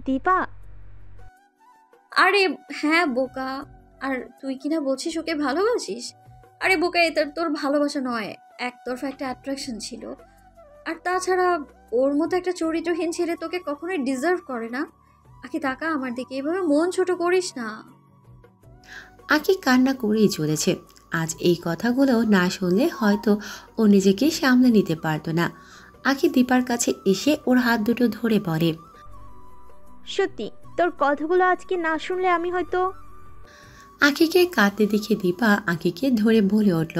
দীপা। আরে হ্যাঁ বোকা। আর তুই কিনা বলছিস ওকে ভালোবাসিস? আরে বোকা, এটা তোর ভালোবাসা নয়, একতরফা একটা অ্যাট্রাকশন ছিল। আর তাছাড়া ওর মতো একটা চরিত্রহীন ছেলে তোকে কখনোই ডিজার্ভ করে না। আখি তাকা আমার দিকে, এভাবে মন ছোট করিস না। আঁকি কান্না করেই চলেছে। আজ এই কথাগুলো না শুনলে হয়তো ও নিজেকে সামলে নিতে পারতো না। আঁকি দীপার কাছে এসে ওর হাত দুটো ধরে বলে, সত্যি তোর কথাগুলো আজকে না শুনলে আমি হয়তো। আঁকিকে কাঁদতে দেখে দীপা আঁকিকে ধরে বলে উঠল,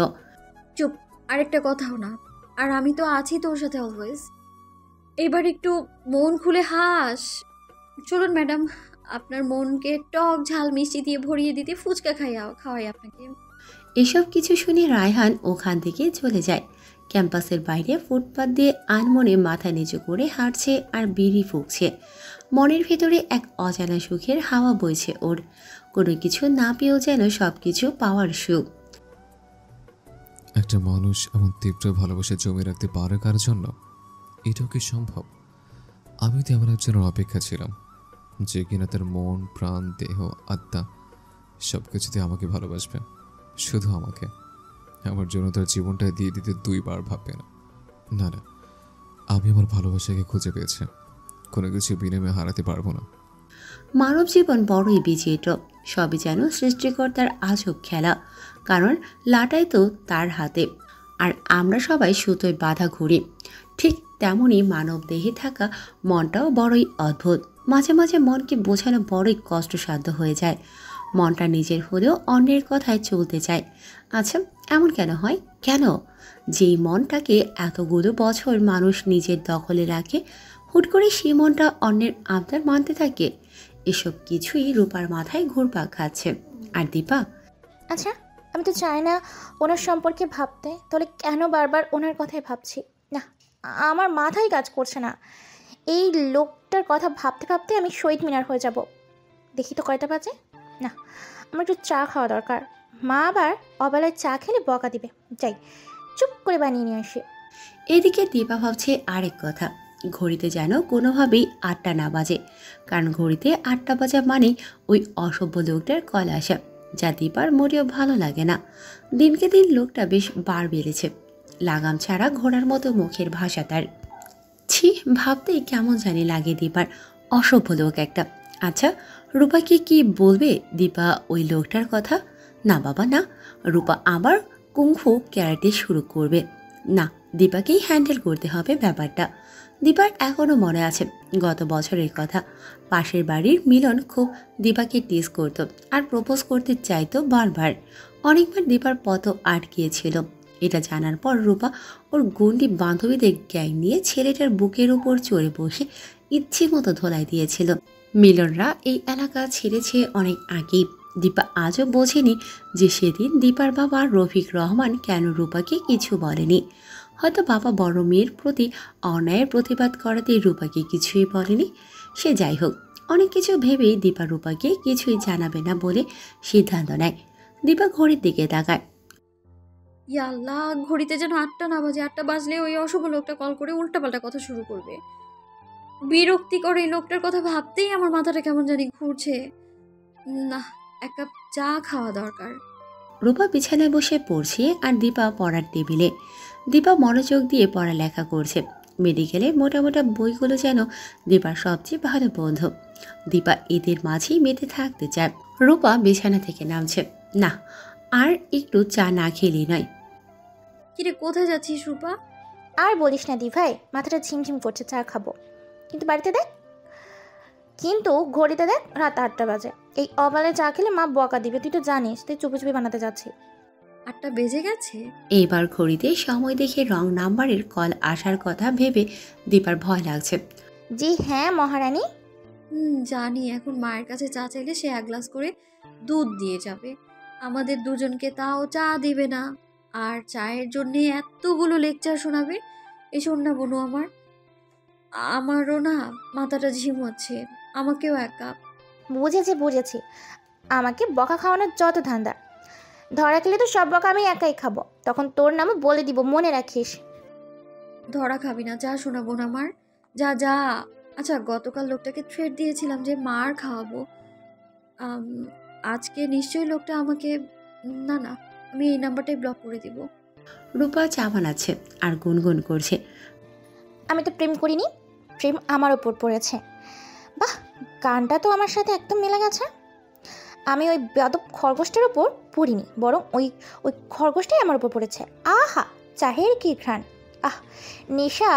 চুপ, আরেকটা কথাও না। আর আমি তো আছি তোর সাথে অলওয়েজ। এবার একটু মন খুলে হাস। চলুন ম্যাডাম, আপনার মনকে টক ঝাল মিষ্টি দিয়ে ভরিয়ে দিতে ফুচকা খাওয়াই আপনাকে। এসব কিছু শুনে রায়হান ওখান থেকে চলে যায়। ক্যাম্পাসের বাইরে ফুটপাত দিয়ে আনমনে মাথা নিচু করে হাঁটছে আর বিড়ি ফুঁকছে। মনের ভেতরে এক অজানা সুখের হাওয়া বইছে ওর। কোনো কিছু না পেয়েও যেন সব কিছু পাওয়ার সুখ। একটা মানুষ এমন তীব্র ভালোবাসা জমে রাখতে পারে কার জন্য? এটাও কি সম্ভব? আমি তো এমন একজনের অপেক্ষা ছিলাম যে কিনা তার মন, প্রাণ, দেহ, আত্মা সব কিছুতে আমাকে ভালোবাসবে, শুধু আমাকে। আমার জন্য তার জীবনটা দিয়ে দিতে দুইবার ভাববে না। না না, আমি আমার ভালোবাসাকে খুঁজে পেয়েছি, কোনো কিছু বিনিময়ে হারাতে পারবো না। মানব জীবন বড়ই বিচিত্র, সবই যেন সৃষ্টিকর্তার আজব খেলা। কারণ লাটাই তো তার হাতে, আর আমরা সবাই সুতোয় বাঁধা ঘুরি। ঠিক তেমনই মানব দেহে থাকা মনটাও বড়ই অদ্ভুত। মাঝে মাঝে মনকে বোঝানো বড়ই কষ্টসাধ্য হয়ে যায়। মনটা নিজের হলেও অন্যের কথায় চলতে চায়। আচ্ছা, এমন কেন হয়? কেন যেই মনটাকে এতগুলো বছর মানুষ নিজের দখলে রাখে, হুট করে সেই মনটা অন্যের আবদার মানতে থাকে? এসব কিছুই রূপার মাথায় ঘুরপাক খাচ্ছে। আর দীপা, আচ্ছা, আমি তো চাই না ওনার সম্পর্কে ভাবতে, তাহলে কেন বারবার ওনার কথাই ভাবছি? না, আমার মাথায় কাজ করছে না। এই লোকটার কথা ভাবতে ভাবতে আমি শহীদ মিনার হয়ে যাব। দেখি তো কয়টা বাজে। না, আমার একটু চা খাওয়া দরকার। মা আবার অবেলায় চা খেলে বকা দিবে। যাই, চুপ করে বানিয়ে নিয়ে আসি। এদিকে দীপা ভাবছে আরেক কথা। ঘড়িতে যেন কোনোভাবেই 8টা না বাজে, কারণ ঘড়িতে 8টা বাজা মানে ওই অসভ্য লোকটার কল আসা, যা দীপার মোটেও ভালো লাগে না। দিনকে দিন লোকটা বেশ বার বেড়েছে। লাগাম ছাড়া ঘোড়ার মতো মুখের ভাষা তার। ছি, ভাবতেই কেমন জানি লাগে দীপার। অসভ্য লোক একটা। আচ্ছা, রূপাকে কি বলবে দীপা ওই লোকটার কথা? না বাবা না, রূপা আবার কুংফু ক্যারাটে শুরু করবে। না, দীপাকেই হ্যান্ডেল করতে হবে ব্যাপারটা। দীপার এখনও মনে আছে গত বছরের কথা। পাশের বাড়ির মিলন খুব দীপাকে টিস করত আর প্রপোজ করতে চাইতো বারবার। অনেকবার দীপার পথও আটকিয়েছিল। এটা জানার পর রূপা ওর গন্ডি বান্ধবীদের গ্যাং নিয়ে ছেলেটার বুকের উপর চড়ে বসে ইচ্ছে মতো ধোলাই দিয়েছিল। মিলনরা এই এলাকা ছেড়েছে অনেক আগেই। দীপা আজও বোঝেনি যে সেদিন দীপার বাবা রফিক রহমান কেন রূপাকে কিছু বলেনি। হয়তো বাবা বড় মেয়ের প্রতি অন্যায়ের প্রতিবাদ করাতে রূপাকে কিছুই বলেনি। সে যাই হোক, অনেক কিছু ভেবেই দীপা রূপাকে কিছুই জানাবে না বলে সিদ্ধান্ত নেয়। দীপা ঘড়ির দিকে তাকায়। ইয়াল্লাহ, ঘড়িতে যেন 8টা না বাজে। 8টা বাজলে ওই অশুভ লোকটা কল করে উল্টাপাল্টা কথা শুরু করবে। বিরক্তিকর এই লোকটার কথা ভাবতেই আমার মাথাটা কেমন জানি ঘুরছে। না, এক কাপ চা খাওয়া দরকার। রূপা বিছানায় বসে পড়ছে আর দীপা পড়ার টেবিলে। দীপা মনোযোগ দিয়ে পড়ালেখা করছে। মেডিকেলের মোটা মোটা বইগুলো যেন দীপার সবচেয়ে ভালো বন্ধু। দীপা এদের মাঝেই মেতে থাকতে চায়। রূপা বিছানা থেকে নামছে। না, আর একটু চা না খেলেই নয়। কিরে, কোথায় যাচ্ছিস রূপা? আর বলিস না দি ভাই, মাথাটা ঝিমঝিম করছে, চা খাবো। কিন্তু বাড়িতে দেখ, কিন্তু ঘড়িতে দেখ রাত 8টা বাজে। এই অবেলায় চা খেলে মা বকা দিবে, তুই তো জানিস। তুই চুপি চুপি বানাতে যাচ্ছি। 8টা বেজে গেছে। এইবার ঘড়িতে সময় দেখে রং নাম্বারের কল আসার কথা ভেবে দীপার ভয় লাগছে। জি হ্যাঁ মহারানী। জানি। এখন মায়ের কাছে চা চাইলে সে 1 গ্লাস করে দুধ দিয়ে যাবে। আমাদের দুজনকে তাও চা দিবে না, আর চায়ের জন্যে এতগুলো লেকচার শোনাবে। এই শোন না বোনু আমার, আমারও না মাথাটা ঝিমোচ্ছে। আমাকেও 1 কাপ। বুঝেছি বুঝেছি, আমাকে বকা খাওয়ানোর যত ধান্দা। ধরা খেলে তো সব বকা আমি একাই খাবো, তখন তোর নামও বলে দিব, মনে রাখিস। ধরা খাবি না, যা শোনা বোন আমার, যা যা। আচ্ছা, গতকাল লোকটাকে থ্রেট দিয়েছিলাম যে মার খাওয়াবো। আম, আজকে নিশ্চয়ই লোকটা আমাকে, না না, আমি এই নাম্বারটাই ব্লক করে দিব। রূপা চা বানাচ্ছে আর গুনগুন করছে। আমি তো প্রেম করিনি, প্রেম আমার ওপর পড়েছে। বাহ, গানটা তো আমার সাথে একদম মিলে গেছে। আমি ওই বেয়াদব খরগোশটার ওপর পড়িনি, বরং ওই ওই খরগোশটাই আমার ওপর পড়েছে। আহা, চাহের কি ঘ্রাণ! আহ, নেশা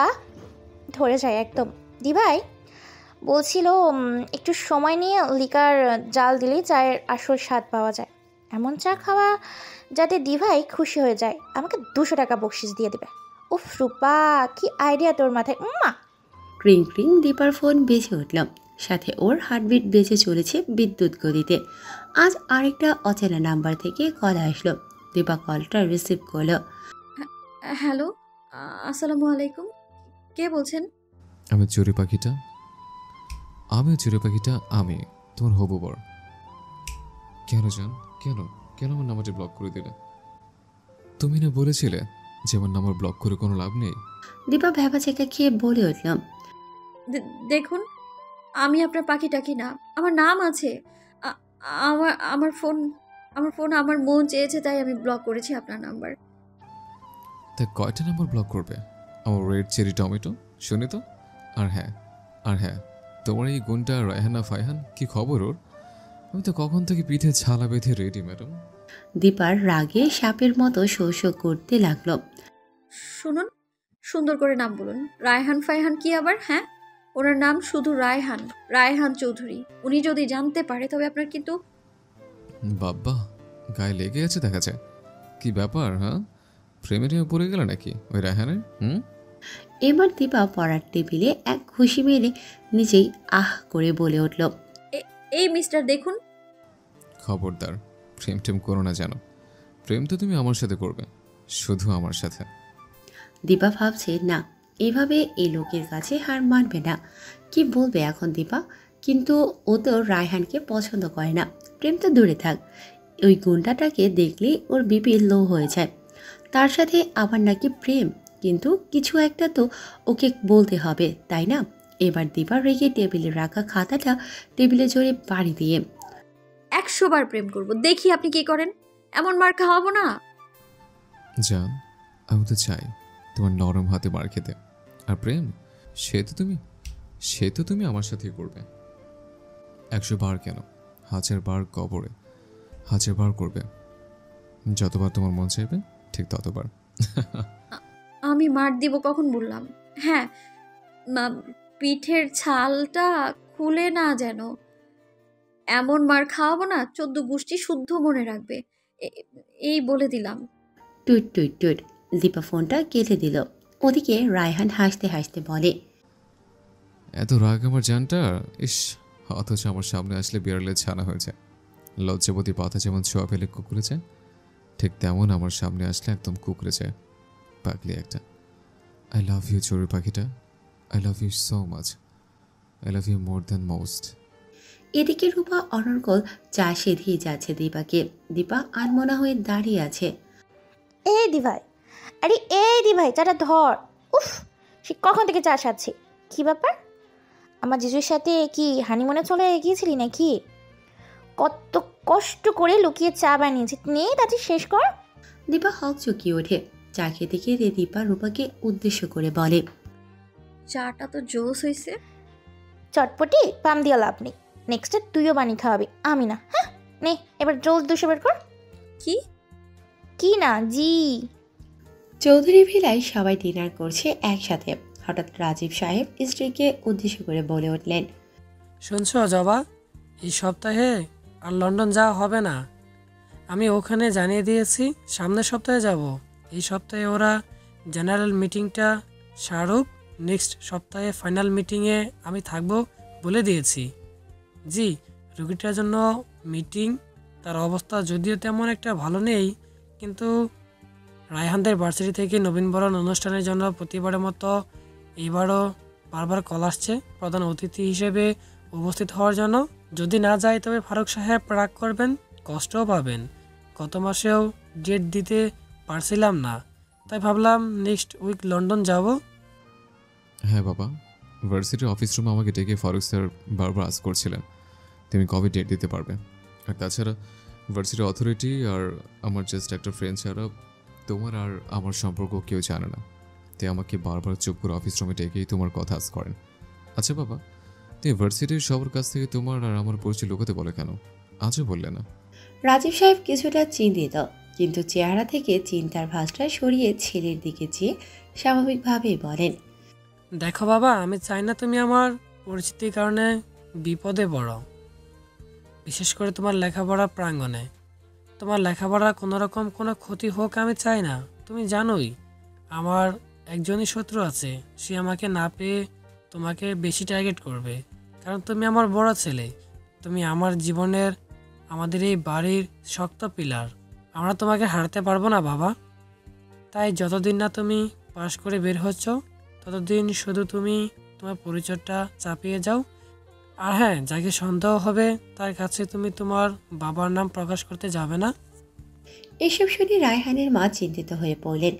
ধরে যায় একদম। দিভাই বলছিল একটু সময় নিয়ে লিকার জাল দিলেই চায়ের আসল স্বাদ পাওয়া যায়। এমন চা খাওয়া যাতে দিভাই খুশি হয়ে যায়, আমাকে 200 টাকা বকশিস দিয়ে দেবে। উফ রূপা, কি আইডিয়া তোর মাথায়! ক্রিং ক্রিং দীপার ফোন বেজে উঠল, সাথে ওর হার্টবিট বেজে চলেছে বিদ্যুৎ গতিতে। আজ আরেকটা অচেনা নাম্বার থেকে কল আসলো। দীপা কলটা রিসিভ করলো। হ্যালো, আসসালামু আলাইকুম। কে বলছেন? আমি চড়ুই পাখিটা। আমি তোমার হবু বর। কেন জান, কেন কেন আমার নাম্বারটি ব্লক করে দিলে? তুমি না বলেছিলে যে আমার নাম্বার ব্লক করে কোনো লাভ নেই? দীপা ভ্যাবাচেকা খেয়ে বলে উঠল। দেখুন, আমি আপনার পাখি টাকি না, আমার নাম আছে। আ- আমার ফোন আমার মন চেয়েছে, তাই আমি ব্লক করেছি আপনার নাম্বার। তা কয়টা নাম্বার ব্লক করবে? আমার রেড চেরি টমেটো, শুনি তো। আর হ্যাঁ তোমার এই গুণটা রায়হানা ফাইহান, কি খবর ওর? আমি তো কখন থেকে পিঠে ছালা বেঁধে রেডি ম্যাডাম। দীপার রাগে সাপের মতো শো শো করতে লাগলো। শুনুন, সুন্দর করে নাম বলুন। রায়হান ফাইহান কি আবার? হ্যাঁ, ওনার নাম শুধু রায়হান, রায়হান চৌধুরী। উনি যদি জানতে পারে তবে আপনার কিন্তু। বাব্বা, গায়ে লেগে আছে দেখা যায়। কি ব্যাপার, হ্যাঁ? প্রেমে পড়ে গেল নাকি ওই রায়হানের? এবার দীপা পড়ার টেবিলে এক খুশি মেরে নিজেই আহ করে বলে উঠল। এই মিস্টার দেখুন, খবরদার প্রেম টেম করো না জানো। প্রেম তো তুমি আমার সাথে করবে, শুধু আমার সাথে। দীপা ভাবছে না, এভাবে এই লোকের কাছে হার মানবে না। কি বলবে এখন দীপা? কিন্তু ও তো রায়হানকে পছন্দ করে না। প্রেম তো দূরে থাক, ওই গুন্ডাটাকে দেখলেই ওর বিপি লো হয়ে যায়। তার সাথে আবার নাকি প্রেম, কিন্তু কিছু একটা তো ওকে বলতে হবে, তাই না? এবার দীপা রেগে টেবিলে রাখা খাতাটা টেবিলে জোরে বাড়ি দিয়ে। 100 বার প্রেম করব, দেখি আপনি কি করেন। এমন মার খাওয়াবো না। জান, আমি তো চাই তোমার নরম হাতে মার খেতে। আর প্রেম, সে তো তুমি আমার সাথেই করবে। 100 বার কেন, 1000 বার কবরে 1000 বার করবে। যতবার তোমার মন চাইবে ঠিক ততবার। আমি মার দিব কখন বললাম? হ্যাঁ, পিঠের ছালটা খুলে না যেন। এমন মার খাওয়াবো না, 14 গোষ্ঠী শুদ্ধ মনে রাখবে। এই বলে দিলাম। টুট টুট টুট, দীপা ফোনটা কেটে দিল। ওদিকে রায়হান হাসতে হাসতে বলে। এত রাগ আমার জানটা, ইস! অথচ আমার সামনে আসলে বিড়ালের ছানা হয়েছে। লজ্জাবতী পাতা যেমন ছোঁয়া ফেলে কুকুরে যায়, ঠিক তেমন আমার সামনে আসলে একদম কুকুরে যায়। পাগলি একটা। আই লাভ ইউ চড়ুই পাখিটা। I love you so much. I love you more than most. এদিকে রূপা অনর্গল চা সেধিয়ে যাচ্ছে দীপাকে। দীপা আনমনা হয়ে দাঁড়িয়ে আছে। এই দিভাই, আরে এই দিভাই, চাটা ধর। উফ, সে কখন থেকে চা সারছি। কি ব্যাপার, আমার জিজুর সাথে কি হানিমুনে চলে গিয়েছিলি নাকি? কত কষ্ট করে লুকিয়ে চা বানিয়েছি, নে তাতে শেষ কর। দীপা হক চুকিয়ে ওঠে। চা খেতে খেতে দীপা রূপাকে উদ্দেশ্য করে বলে। চাটা তো জোস হয়েছে। চটপটি পাম দিয়া লাভ নেই, নেক্সটে তুইও বানিয়ে খাওয়াবি, আমি না। হ্যাঁ, নে এবার জল 200 বের কর। কি কি না জি? চৌধুরী ভিলায় সবাই ডিনার করছে একসাথে। হঠাৎ রাজীব সাহেব স্ত্রীকে উদ্দেশ্য করে বলে উঠলেন। শুনছো জবা, এই সপ্তাহে আর লন্ডন যাওয়া হবে না। আমি ওখানে জানিয়ে দিয়েছি সামনের সপ্তাহে যাব। এই সপ্তাহে ওরা জেনারেল মিটিংটা সারুক, নেক্সট সপ্তাহে ফাইনাল মিটিংয়ে আমি থাকবো বলে দিয়েছি। জি, রুগীটার জন্য মিটিং, তার অবস্থা যদিও তেমন একটা ভালো নেই, কিন্তু রায়হানদের ভার্সিটি থেকে নবীনবরণ অনুষ্ঠানের জন্য প্রতিবারের মতো এইবারও বারবার কল আসছে প্রধান অতিথি হিসেবে উপস্থিত হওয়ার জন্য। যদি না যায় তবে ফারুক সাহেব রাগ করবেন, কষ্টও পাবেন। গত মাসেও ডেট দিতে পারছিলাম না, তাই ভাবলাম নেক্সট উইক লন্ডন যাব। হ্যাঁ বাবা, ভার্সিটির অফিস রুমে আমাকে ডেকে ফারুক স্যার বারবার আজ করছিলেন তুমি কবে ডেট দিতে পারবে। আর তাছাড়া ভার্সিটির অথরিটি আর আমার জাস্ট একটা ফ্রেন্ড ছাড়া তোমার আর আমার সম্পর্ক কেউ জানে না, তাই আমাকে বারবার চুপ করে অফিস রুমে ডেকেই তোমার কথা আজ করেন। আচ্ছা বাবা, তুমি ভার্সিটির সবার কাছ থেকে তোমার আর আমার পরিচয় লুকাতে বলে কেন, আজও বললে না? রাজীব সাহেব কিছুটা চিন্তিত, কিন্তু চেহারা থেকে চিন্তার ভাঁজটা সরিয়ে ছেলের দিকে চেয়ে স্বাভাবিকভাবেই বলেন, দেখো বাবা, আমি চাই না তুমি আমার পরিচিতির কারণে বিপদে পড়ো, বিশেষ করে তোমার লেখাপড়া প্রাঙ্গণে। তোমার লেখাপড়ার কোনো রকম কোনো ক্ষতি হোক আমি চাই না। তুমি জানোই আমার একজনই শত্রু আছে, সে আমাকে না পেয়ে তোমাকে বেশি টার্গেট করবে, কারণ তুমি আমার বড় ছেলে, তুমি আমার জীবনের, আমাদের এই বাড়ির শক্ত পিলার। আমরা তোমাকে হারাতে পারবো না বাবা। তাই যতদিন না তুমি পাশ করে বের হচ্ছ ততদিন শুধু তুমি তোমার পরিচয়টা চাপিয়ে যাও। আর হ্যাঁ, যাকে সন্দেহ হবে তার কাছে তুমি তোমার বাবার নাম প্রকাশ করতে যাবে না। এসব শুনে রায়হানের মা চিন্তিত হয়ে পড়লেন।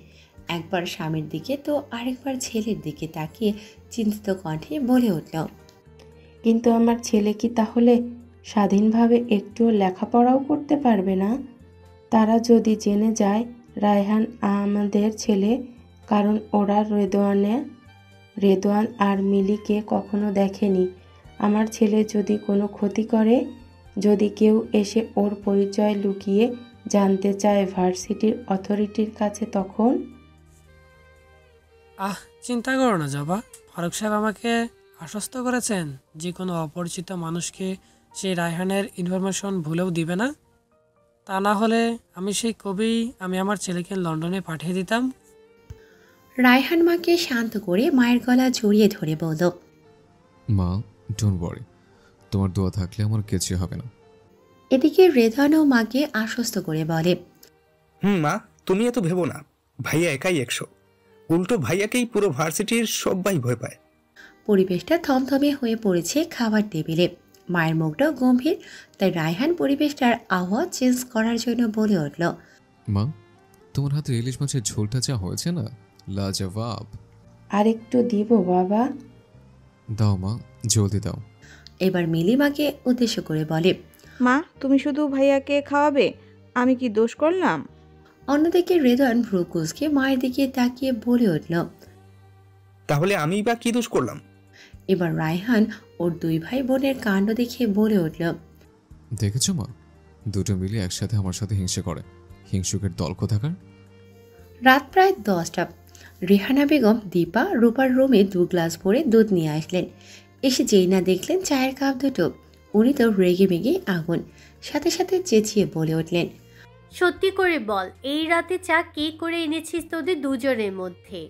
একবার স্বামীর দিকে তো আরেকবার ছেলের দিকে তাকিয়ে চিন্তিত কণ্ঠে বলে উঠল, কিন্তু আমার ছেলে কি তাহলে স্বাধীনভাবে একটুও লেখাপড়াও করতে পারবে না? তারা যদি জেনে যায় রায়হান আমাদের ছেলে, কারণ ওরা রেদওয়ান আর মিলিকে কখনো দেখেনি। আমার ছেলে যদি কোনো ক্ষতি করে, যদি কেউ এসে ওর পরিচয় লুকিয়ে জানতে চায় ভার্সিটির অথরিটির কাছে, তখন? চিন্তা করো না জবা, ফারুক সাহেব আমাকে আশ্বস্ত করেছেন যে কোনো অপরিচিত মানুষকে সেই রায়হানের ইনফরমেশন ভুলেও দিবে না। তা না হলে আমি সেই কবেই আমি আমার ছেলেকে লন্ডনে পাঠিয়ে দিতাম। রায়হান মাকে শান্ত করে মায়ের গলা জড়িয়ে ধরে বলল, মা ডোন্ট ওয়ারি, তোমার দোয়া থাকলে আমার কিছু হবে না। এদিকে রেদওয়ানও মাকে আশ্বস্ত করে বলে, মা, তুমি এত ভেবো না, ভাইয়া একাই 100, উল্টো ভাইয়াকেই পুরো ভার্সিটির সবাই ভয় পায়। পরিবেশটা থমথমে হয়ে পড়েছে খাবার টেবিলে। মায়ের মুখটাও গম্ভীর, তাই রায়হান পরিবেশটার আবহাওয়া চেঞ্জ করার জন্য বলে উঠল, মা তোমার হাতে ইলিশ মাছের ঝোলটা যা হয়েছে না, লাজবাব। আর একটু দিব বাবা? দাও মা, জলদি দাও। এবার মিলি মাকে উদ্দেশ্য করে বলে, মা তুমি শুধু ভাইয়াকে খাওয়াবে, আমি কি দোষ করলাম? অন্যদিকে রেদওয়ান ভ্রু কুঁচকে মায়ের দিকে তাকিয়ে বলে উঠল, তাহলে আমি বা কি দোষ করলাম? এবার রায়হান ওর দুই ভাই বোনের কাণ্ড দেখে বলে উঠল, দেখেছো মা, দুটো মিলে একসাথে আমার সাথে হিংসে করে, হিংসুকের দল কোথাকার। রাত প্রায় 10টা। রেহানা বেগম দীপা রূপার রুমে 2 গ্লাস ভরে দুধ নিয়ে আসলেন। এসে যেই না দেখলেন চায়ের কাপ দুটো, উনি তো রেগে মেগে আগুন, সাথে সাথে চেঁচিয়ে বলে উঠলেন, সত্যি করে বল, এই রাতে চা কে করে এনেছিস তোদের দুজনের মধ্যে?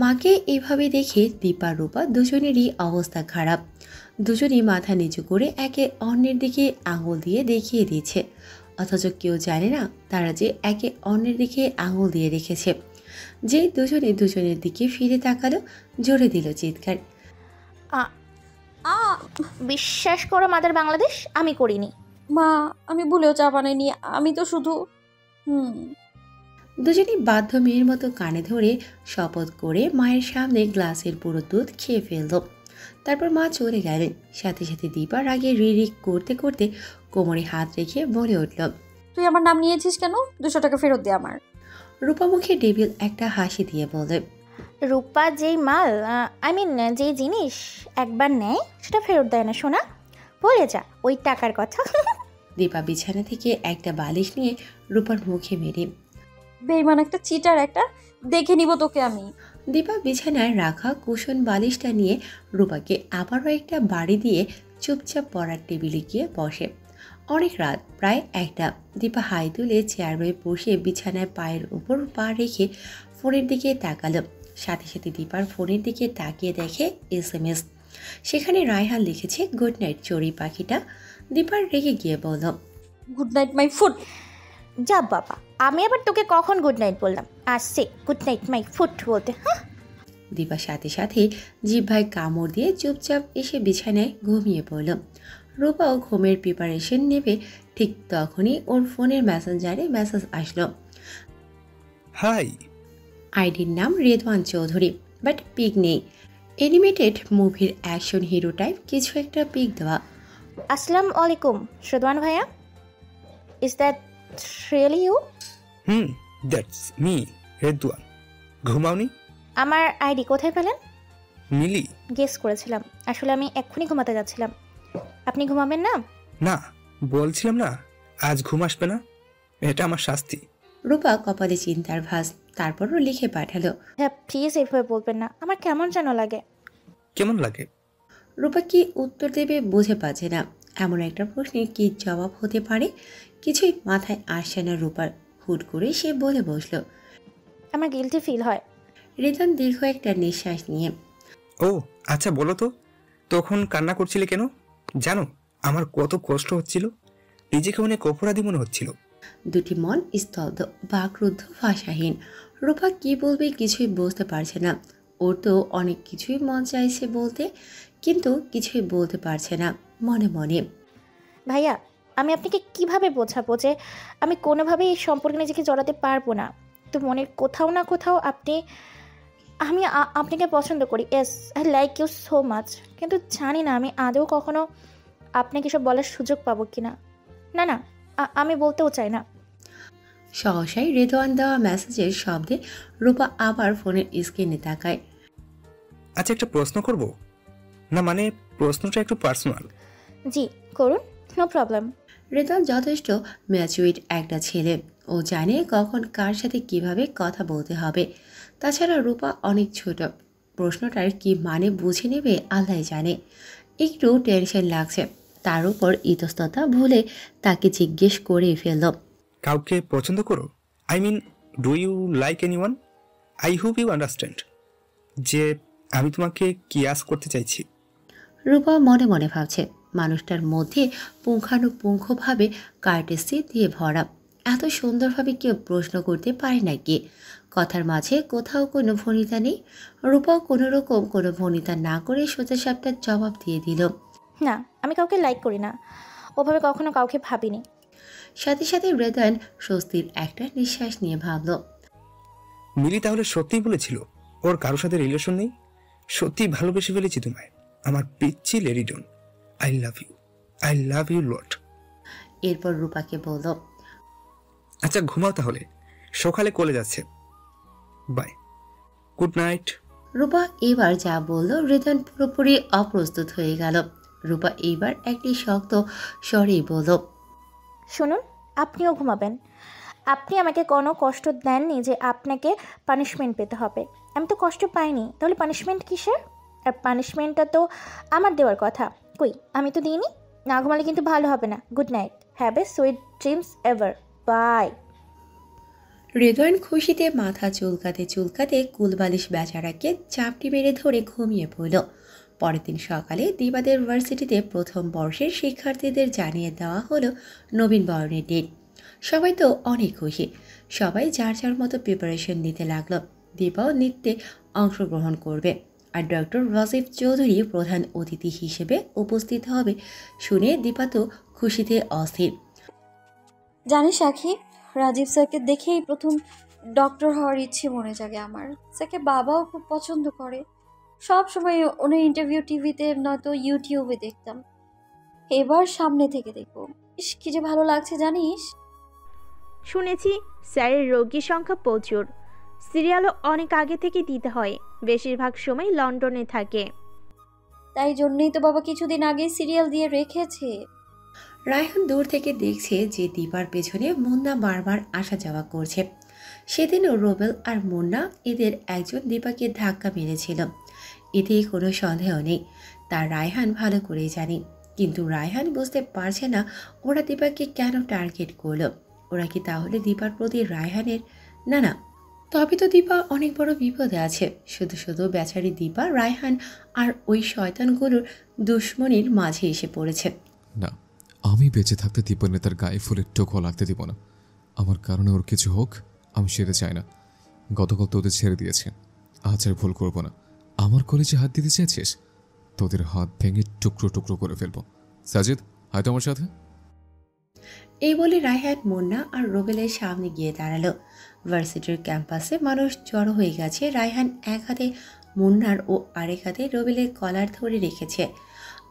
মাকে এভাবে দেখে দীপা রূপা দুজনেরই অবস্থা খারাপ। দুজনেই মাথা নিচু করে একে অন্যের দিকে আঙুল দিয়ে দেখিয়ে দিচ্ছে, অথচ কেউ জানে না তারা যে একে অন্যের দিকে আঙুল দিয়ে রেখেছে। যেই দুজনে দুজনের দিকে ফিরে তাকালো, জোরে দিল চিৎকার। বিশ্বাস করো মাদার বাংলাদেশ, আমি করিনি। মা, আমি ভুলেও চা বানাইনি, আমি তো শুধু দুজনেই বাধ্য মেয়ের মতো কানে ধরে শপথ করে মায়ের সামনে গ্লাসের পুরো দুধ খেয়ে ফেলল। তারপর মা চলে গেলেন। সাথে সাথে দীপা রাগে রিরি করতে করতে কোমরে হাত রেখে বলে উঠল, তুই আমার নাম নিয়েছিস কেন? 200 টাকা ফেরত দে আমার। রূপা মুখে ডেবিল একটা হাসি দিয়ে বলে, রূপা যেই মাল, যেই জিনিস একবার নেয় সেটা ফেরত দেয় না সোনা, বলে যা ওই টাকার কথা। দীপা বিছানা থেকে একটা বালিশ নিয়ে রূপার মুখে মেরে, বেইমান একটা, চিটার একটা, দেখে নিব তোকে আমি। দীপা বিছানায় রাখা কুশন বালিশটা নিয়ে রূপাকে আবারও একটা বাড়ি দিয়ে চুপচাপ পড়ার টেবিলে গিয়ে বসে। অনেক রাত, প্রায় 1টা। দীপা হাই তুলে চেয়ারে বসে বিছানায় পায়ের উপর পা রেখে ফোনের দিকে তাকালো। সাথে সাথে দীপার ফোনের দিকে তাকিয়ে দেখে SMS। সেখানে রায়হান লিখেছে, গুড নাইট চড়ুই পাখিটা। দীপার রেগে গিয়ে বলল, গুড নাইট মাই ফুট। যা বাবা, আমি আবার তোকে কখন গুড নাইট বললাম? আসছে গুড নাইট মাই ফুট বলতে। হ্যাঁ, দীপার সাথে সাথে জিহ্বায় কামড় দিয়ে চুপচাপ এসে বিছানায় ঘুমিয়ে পড়ল। রূপাও ঘুমের প্রিপারেশন নেবে, ঠিক তখনই ওর ফোনের মেসেঞ্জারে মেসেজ আসলো। হাই। আইডির নাম রেদওয়ান চৌধুরী, বাট পিক নেই। অ্যানিমেটেড মুভির অ্যাকশন হিরো টাইপ কিছু একটা পিক দেওয়া। আসসালামু আলাইকুম রিদওয়ান ভাইয়া, is that really you? That's me, Redwan. ঘুমাওনি? আমার আইডি কোথায় পেলেন? মিলি? গেস করেছিলাম। আসলে আমি এক্ষুনি ঘুমাতে যাচ্ছিলাম। আপনি ঘুমাবেন না? না, বলছিলাম না আজ ঘুম আসবে না, এটা আমার শাস্তি। রূপা কপালে চিন্তার ভাঁজ, তারপরও লিখে পাঠালো। হ্যাঁ প্লিজ এইভাবে বলবেন না, আমার কেমন যেন লাগে। কেমন লাগে? রূপা কি উত্তর দেবে বুঝে পাচ্ছে না। এমন একটা প্রশ্নের কি জবাব হতে পারে, কিছুই মাথায় আসছে না রূপার। হুট করে সে বলে বসলো। আমার গিলটি ফিল হয়। রিদন দীর্ঘ একটা নিঃশ্বাস নিয়ে, ও আচ্ছা বলো তো, তখন কান্না করছিলে কেন? জানো আমার কত কষ্ট হচ্ছিল, নিজেকে অনেক অপরাধী মনে হচ্ছিল। দুটি মন স্তব্ধ, বাকরুদ্ধ, ভাষাহীন। রূপা কি বলবে কিছুই বুঝতে পারছে না। ওর তো অনেক কিছুই মন চাইছে বলতে, কিন্তু কিছুই বলতে পারছে না মনে মনে। ভাইয়া আমি আপনাকে কিভাবে বোঝাবো যে আমি কোনোভাবেই এই সম্পর্কে নিজেকে জড়াতে পারবো না। তো মনের কোথাও না কোথাও আমি আপনাকে পছন্দ করি। As I like you so much, কিন্তু জানি না আমি আদৌ কখনো আপনাকে সব বলার সুযোগ পাবো কিনা। না না, আমি বলতেও চাই না। সহসাই রেদওয়ান দেওয়া মেসেজের শব্দে রূপা আবার ফোনের স্ক্রিনে তাকায়। আচ্ছা একটা প্রশ্ন করব? না মানে প্রশ্নটা একটু পার্সোনাল। জি করুন, নো প্রবলেম। রেদওয়ান যথেষ্ট ম্যাচুইড একটা ছেলে, ও জানে কখন কার সাথে কিভাবে কথা বলতে হবে। তাছাড়া রূপা অনেক ছোট, প্রশ্নটার কি মানে বুঝে নেবে আল্লাহ জানে। একটু টেনশন লাগছে, তার উপর ইতস্ততা ভুলে তাকে জিজ্ঞেস করে ফেলল। কাউকে পছন্দ করো? I mean do you like anyone? I hope you understand যে আমি তোমাকে কি আস করতে চাইছি। রূপা মনে মনে ভাবছে, মানুষটার মধ্যে পুঙ্খানুপুঙ্খভাবে কার্টেসি দিয়ে ভরা। এত সুন্দরভাবে কেউ প্রশ্ন করতে পারে নাকি? কথার মাঝে কোথাও কোনো ভনিতা নেই। রূপাও কোনো রকম কোনো ভনিতা না করে সোজাসাপটা জবাব দিয়ে দিল। না আমি কাউকে লাইক করি না, ওভাবে কখনো কাউকে ভাবিনি। সাথে সাথে রেদওয়ান স্বস্তির একটা নিঃশ্বাস নিয়ে ভাবল। মিলি তাহলে সত্যিই বলেছিল ওর কারোর সাথে রিলেশন নেই? সত্যি ভালোবেসে ফেলেছি তোমায়, আমার পিচ্ছি লেডিডন। I love you lot. এরপর রূপাকে বলল, আচ্ছা ঘুমাও তাহলে, সকালে কলে যাচ্ছে। By, good night. রূপা এবার যা বলল রেদওয়ান পুরোপুরি অপ্রস্তুত হয়ে গেল। রূপা এইবার একটি শক্ত স্বরেই বলল, শুনুন আপনিও ঘুমাবেন। আপনি আমাকে কোনো কষ্ট দেননি যে আপনাকে পানিশমেন্ট পেতে হবে। আমি তো কষ্ট পাইনি, তাহলে পানিশমেন্ট কিসের? আর পানিশমেন্টটা তো আমার দেওয়ার কথা, কই আমি তো দিইনি। না ঘুমালে কিন্তু ভালো হবে না। Good night, have a sweet dreams ever, bye. Redwan খুশিতে মাথা চুলকাতে চুলকাতে কুলবালিশ বেচারাকে চাপটি মেরে ধরে ঘুমিয়ে পড়ল। পরের দিন সকালে দিবাদের ভার্সিটিতে প্রথম বর্ষের শিক্ষার্থীদের জানিয়ে দেওয়া হলো নবীন বরণের ডেট। সবাই তো অনেক খুশি, সবাই যার যার মতো প্রিপারেশন নিতে লাগলো। দীপাও নৃত্যে অংশগ্রহণ করবে, আর ডক্টর ওয়াসিফ চৌধুরী প্রধান অতিথি হিসেবে উপস্থিত হবে শুনে দীপা তো খুশিতে অস্থির। জানিস আখি, রাজীব স্যারকে দেখেই প্রথম ডক্টর হওয়ার ইচ্ছে মনে জাগে আমার। স্যারকে বাবাও খুব পছন্দ করে, সব সময় ওনার ইন্টারভিউ টিভিতে নয়তো ইউটিউবে দেখতাম, এবার সামনে থেকে দেখবো। ইস কি যে ভালো লাগছে জানিস। শুনেছি স্যারের রোগীর সংখ্যা প্রচুর, সিরিয়ালও অনেক আগে থেকে দিতে হয়, বেশিরভাগ সময় লন্ডনে থাকে। তাই জন্যই তো বাবা কিছুদিন আগে সিরিয়াল দিয়ে রেখেছে। রায়হান দূর থেকে দেখছে যে দীপার পেছনে মুন্না বারবার আসা যাওয়া করছে। সেদিনও রোবেল আর মুন্না এদের একজন দীপাকে ধাক্কা মেরেছিল, এতে কোনো সন্দেহ নেই। তা রায়হান ভালো করেই জানি, কিন্তু রায়হান বুঝতে পারছে না ওরা দীপাকে কেন টার্গেট করলো। ওরা কি তাহলে দীপার প্রতি রায়হানের? না না, তবে তো দীপা অনেক বড় বিপদে আছে। শুধু শুধু বেচারি দীপা রায়হান আর ওই শয়তানগুলোর দুশ্মনির মাঝে এসে পড়েছে। না, আমি বেঁচে থাকতে দীপনের তার গায়ে ফুলের টোকও লাগতে দিব না। আমার কারণে ওর কিছু হোক আমি সেটা চাই না। গতকাল তোদের ছেড়ে দিয়েছে, আজ আর ভুল করবো না। আমার কলেজে হাত দিতে চেয়েছিস, তোদের হাত ভেঙে টুকরো টুকরো করে ফেলবো। সাজিদ হয়তো আমার সাথে। এই বলে রায়হান মুন্না আর রোবেলের সামনে গিয়ে দাঁড়ালো। ভার্সিটির ক্যাম্পাসে মানুষ জড়ো হয়ে গেছে। রায়হান এক হাতে মুন্নার ও আরেক হাতে রুবেলের কলার ধরে রেখেছে।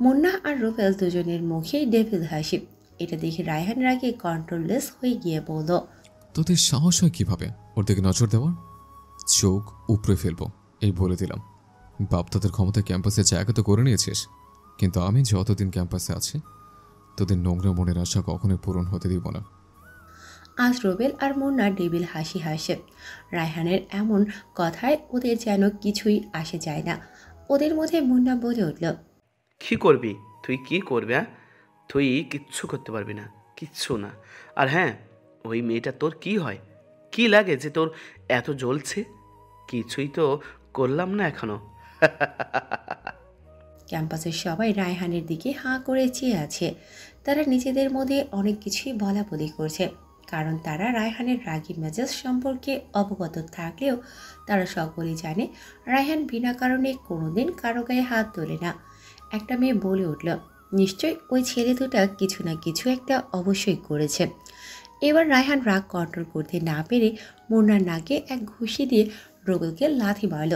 মুন্না আর রুবেল দুজনের মুখে ডেভিল হাসি। এটা দেখে রায়হান রাগে কন্ট্রোললেস হয়ে গিয়ে বলল, তোদের সাহস হয় কিভাবে ওর দিকে নজর দেওয়ার? চোখ উপড়ে ফেলবো এই বলে দিলাম। বাপ তোদের ক্ষমতা ক্যাম্পাসে জায়গা তো করে নিয়েছিস, কিন্তু আমি যতদিন ক্যাম্পাসে আছি তোদের নোংরা মনের আশা কখনোই পূরণ হতে দিব না। আজ রুবেল আর মুন্না ডেভিল হাসি হাসে। রায়হানের এমন কথায় ওদের যেন কিছুই আসে যায় না। ওদের মধ্যে মুন্না বলে উঠল, কি করবি তুই? কি করবি? হ্যাঁ, তুই কিচ্ছু করতে পারবি না, কিচ্ছু না। আর হ্যাঁ, ওই মেয়েটা তোর কি হয়? কি লাগে যে তোর এত জ্বলছে? কিছুই তো করলাম না এখনো। ক্যাম্পাসের সবাই রায়হানের দিকে হাঁ করে চেয়ে আছে। তারা নিজেদের মধ্যে অনেক কিছুই বলা বলি করছে, কারণ তারা রায়হানের রাগী মেজাজ সম্পর্কে অবগত থাকলেও তারা সকলেই জানে রায়হান বিনা কারণে কোনোদিন কারো গায়ে হাত তোলে না। একটা মেয়ে বলে উঠল, নিশ্চয়ই ওই ছেলে দুটা কিছু না কিছু একটা অবশ্যই করেছে। এবার রায়হান রাগ কন্ট্রোল করতে না পেরে মুন্নার নাকে এক ঘুষি দিয়ে রুবেলকে লাথি মারল।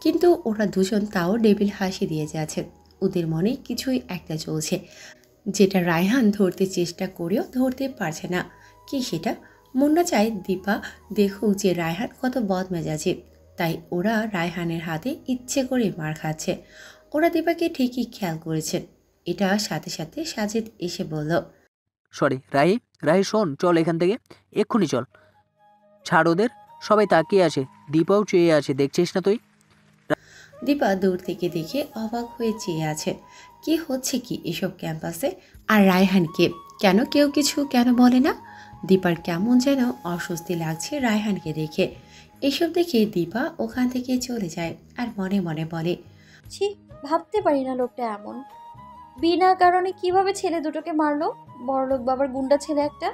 কিন্তু ওরা দুজন তাও ডেভিল হাসি দিয়ে যাচ্ছে। ওদের মনে কিছুই একটা চলছে, যেটা রায়হান ধরতে চেষ্টা করেও ধরতে পারছে না। কি সেটা? মুন্না চায় দীপা দেখুক যে রায়হান কত বদমেজাজি, তাই ওরা রায়হানের হাতে ইচ্ছে করে মার খাচ্ছে। ওরা দীপাকে ঠিকই খেয়াল করেছে। এটা সাথে সাথে সাজিদ এসে বলল, সরি রাহি, রাহি শোন, চল এখান থেকে, এক্ষুনি চল। ছাড় ওদের, সবাই তাকিয়ে আছে, দীপাও চেয়ে আছে, দেখছিস না তুই? দীপা দূর থেকে দেখে অবাক হয়ে চেয়ে আছে। কি হচ্ছে কি এসব ক্যাম্পাসে? আর রায়হানকে কেন কেউ কিছু কেন বলে না? দীপার কেমন যেন অস্বস্তি লাগছে রায়হানকে দেখে। এসব দেখে দীপা ওখান থেকে চলে যায় আর মনে মনে বলে, ছি, ভাবতে পারি না লোকটা এমন। বিনা কারণে কিভাবে ছেলে দুটোকে মারলো, বড়লোক বাবার গুন্ডা ছেলে একটা।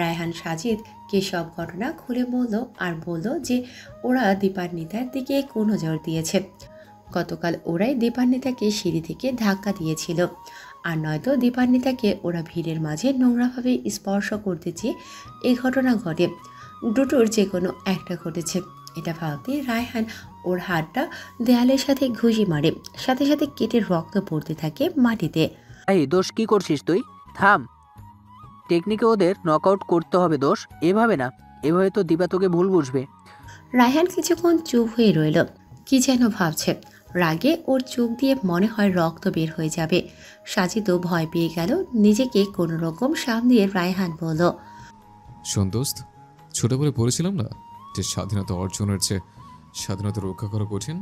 রায়হান সাজিদকে সব ঘটনা খুলে বলল আর বলল যে ওরা দীপান্বিতার দিকে কোন নজর দিয়েছে। গতকাল ওরাই দীপান্বিতাকে সিঁড়ি থেকে ধাক্কা দিয়েছিল, আর নয়তো দীপান্বিতাকে ওরা ভিড়ের মাঝে নোংরাভাবে স্পর্শ করতে চেয়ে এই ঘটনা ঘটে। দুটোর যে কোনো একটা ঘটেছে। এটা ভাবতে রায়হান ওর হাতটা দেয়ালের সাথে ঘুষি মারে, সাথে সাথে কেটে রক্ত পড়তে থাকে মাটিতে। এই দোষ, কি করছিস তুই? থাম, টেকনিকে ওদের নকআউট করতে হবে দোষ, এভাবে না, এভাবে তো দীপা তোকে ভুল বুঝবে। রায়হান কিছুক্ষণ চুপ হয়ে রইল, কি যেন ভাবছে। রাগে ওর চোখ দিয়ে মনে হয় রক্ত বের হয়ে যাবে। সাজিদও ভয় পেয়ে গেল। নিজেকে কোনো রকম সামলিয়ে রায়হান বলল, শোন দোস্ত, ছোটবেলায় বলেছিলাম না যে স্বাধীনতা অর্জনের চেয়ে স্বাধীনতা রক্ষা করা কঠিন?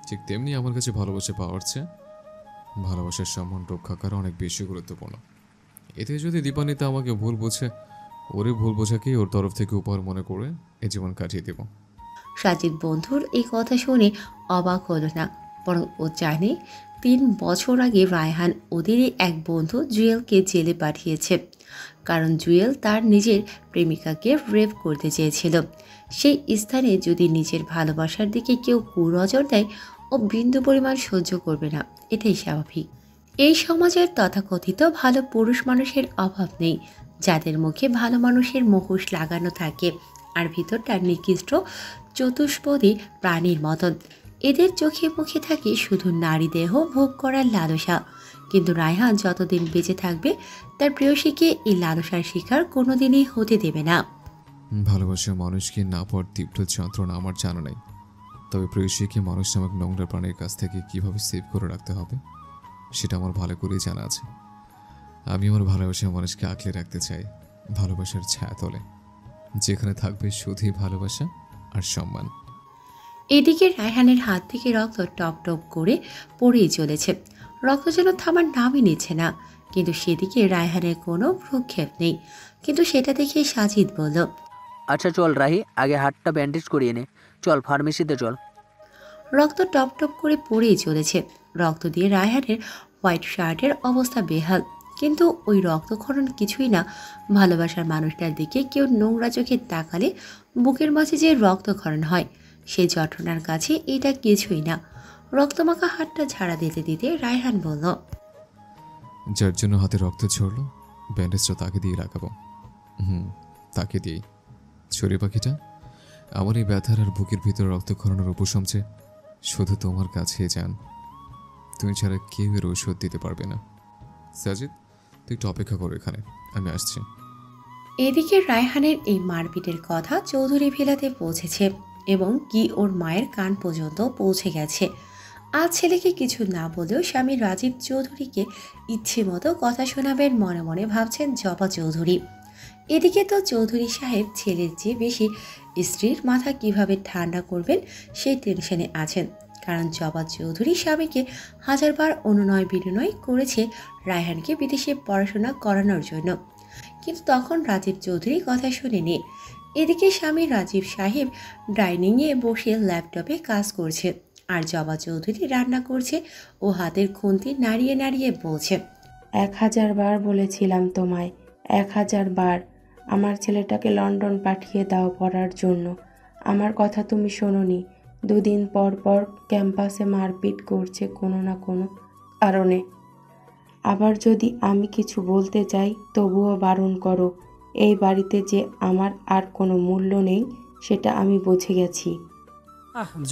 ঠিক তেমনি আমার কাছে ভালোবাসা পাওয়ার চেয়ে ভালোবাসার সম্মান রক্ষা করা অনেক বেশি গুরুত্বপূর্ণ। এতে যদি দীপান্বিতা আমাকে ভুল বোঝে, ওরে ভুল বোঝাকেই ওর তরফ থেকে উপহার মনে করে এই জীবন কাটিয়ে দেব। সাজিদ বন্ধুর এই কথা শুনে অবাক হলো না, বরং ও জানে 3 বছর আগে রায়হান ওদেরই এক বন্ধু জুয়েলকে জেলে পাঠিয়েছে, কারণ জুয়েল তার নিজের প্রেমিকাকে রেপ করতে চেয়েছিল। সেই স্থানে যদি নিজের ভালোবাসার দিকে কেউ কুনজর দেয়, ও বিন্দু পরিমাণ সহ্য করবে না, এটাই স্বাভাবিক। এই সমাজের তথাকথিত ভালো পুরুষ মানুষের অভাব নেই, যাদের মুখে ভালো মানুষের মুখোশ লাগানো থাকে আর ভিতরটা নিকৃষ্ট চতুষ্পদী প্রাণীর মতন। এদের চোখে মুখে থাকে শুধু নারী দেহ ভোগ করার লালসা। কিন্তু রায়হান যতদিন বেঁচে থাকবে তার প্রেয়সীকে এই লালসার শিকার কোনোদিনই হতে দেবে না। ভালোবাসার মানুষকে না পাওয়ার তীব্র যন্ত্রণা আমার জানা নেই, তবে প্রেয়সীকে মানুষ নামক নোংরা প্রাণীর কাছ থেকে কীভাবে সেভ করে রাখতে হবে সেটা আমার ভালো করেই জানা আছে। আমি আমার ভালোবাসার মানুষকে আঁকলে রাখতে চাই ভালোবাসার ছায়াতলে, যেখানে থাকবে শুধুই ভালোবাসা আর সম্মান। এদিকে রায়হানের হাত থেকে রক্ত টপ টপ করে পড়েই চলেছে। রক্ত যেন থামার নামই নিচ্ছে না, কিন্তু সেদিকে রায়হানের কোনো ভ্রুক্ষেপ নেই। কিন্তু সেটা দেখে সাজিদ বলল, আচ্ছা চল রাহি, আগে হাতটা ব্যান্ডেজ করিয়ে নে, চল ফার্মেসিতে চল। রক্ত টপ টপ করে পড়েই চলেছে। রক্ত দিয়ে রায়হানের হোয়াইট শার্টের অবস্থা বেহাল, কিন্তু ওই রক্তক্ষরণ কিছুই না। ভালোবাসার মানুষটার দিকে কেউ নোংরা চোখে তাকালে বুকের মাঝে যে রক্তক্ষরণ হয়, সেই যন্ত্রণার কাছে এটা কিছুই না। রক্তমাখা হাতটা ঝাড়া দিতে দিতে রায়হান বলল, যার জন্য হাতে রক্ত ঝরলো ব্যান্ডেজটা তাকে দিয়ে লাগাবো। তাকে দিয়েই। ছড়ি পাখিটা আমার এই ব্যথার আর বুকের ভিতরে রক্তক্ষরণের উপশম চেয়ে শুধু তোমার কাছেই যান। তুমি ছাড়া কেউ এর ঔষধ দিতে পারবে না। সাজিদ, তুই একটু অপেক্ষা করো এখানে, আমি আসছি। এদিকে রায়হানের এই মারপিটের কথা চৌধুরী ভিলাতে পৌঁছেছে এবং কি ওর মায়ের কান পর্যন্ত পৌঁছে গেছে। আজ ছেলেকে কিছু না বলেও স্বামী রাজীব চৌধুরীকে ইচ্ছে মতো কথা শোনাবেন মনে মনে ভাবছেন জবা চৌধুরী। এদিকে তো চৌধুরী সাহেব ছেলের চেয়ে বেশি স্ত্রীর মাথা কিভাবে ঠান্ডা করবেন সেই টেনশনে আছেন, কারণ জবা চৌধুরী স্বামীকে হাজারবার অনুনয় বিনয় করেছে রায়হানকে বিদেশে পড়াশোনা করানোর জন্য, কিন্তু তখন রাজীব চৌধুরী কথা শুনেনি। এদিকে স্বামী রাজীব সাহেব ডাইনিংয়ে বসে ল্যাপটপে কাজ করছে আর জবা চৌধুরী রান্না করছে ও হাতের খুন্তি নাড়িয়ে নাড়িয়ে বলছে, 1000 বার বলেছিলাম তোমায়, 1000 বার আমার ছেলেটাকে লন্ডন পাঠিয়ে দাও পড়ার জন্য। আমার কথা তুমি শোনোনি। 2 দিন পর পর ক্যাম্পাসে মারপিট করছে কোনো না কোনো কারণে। আবার যদি আমি কিছু বলতে চাই তবুও বারণ করো। এই বাড়িতে যে আমার আর কোনো মূল্য নেই সেটা আমি বুঝে গেছি।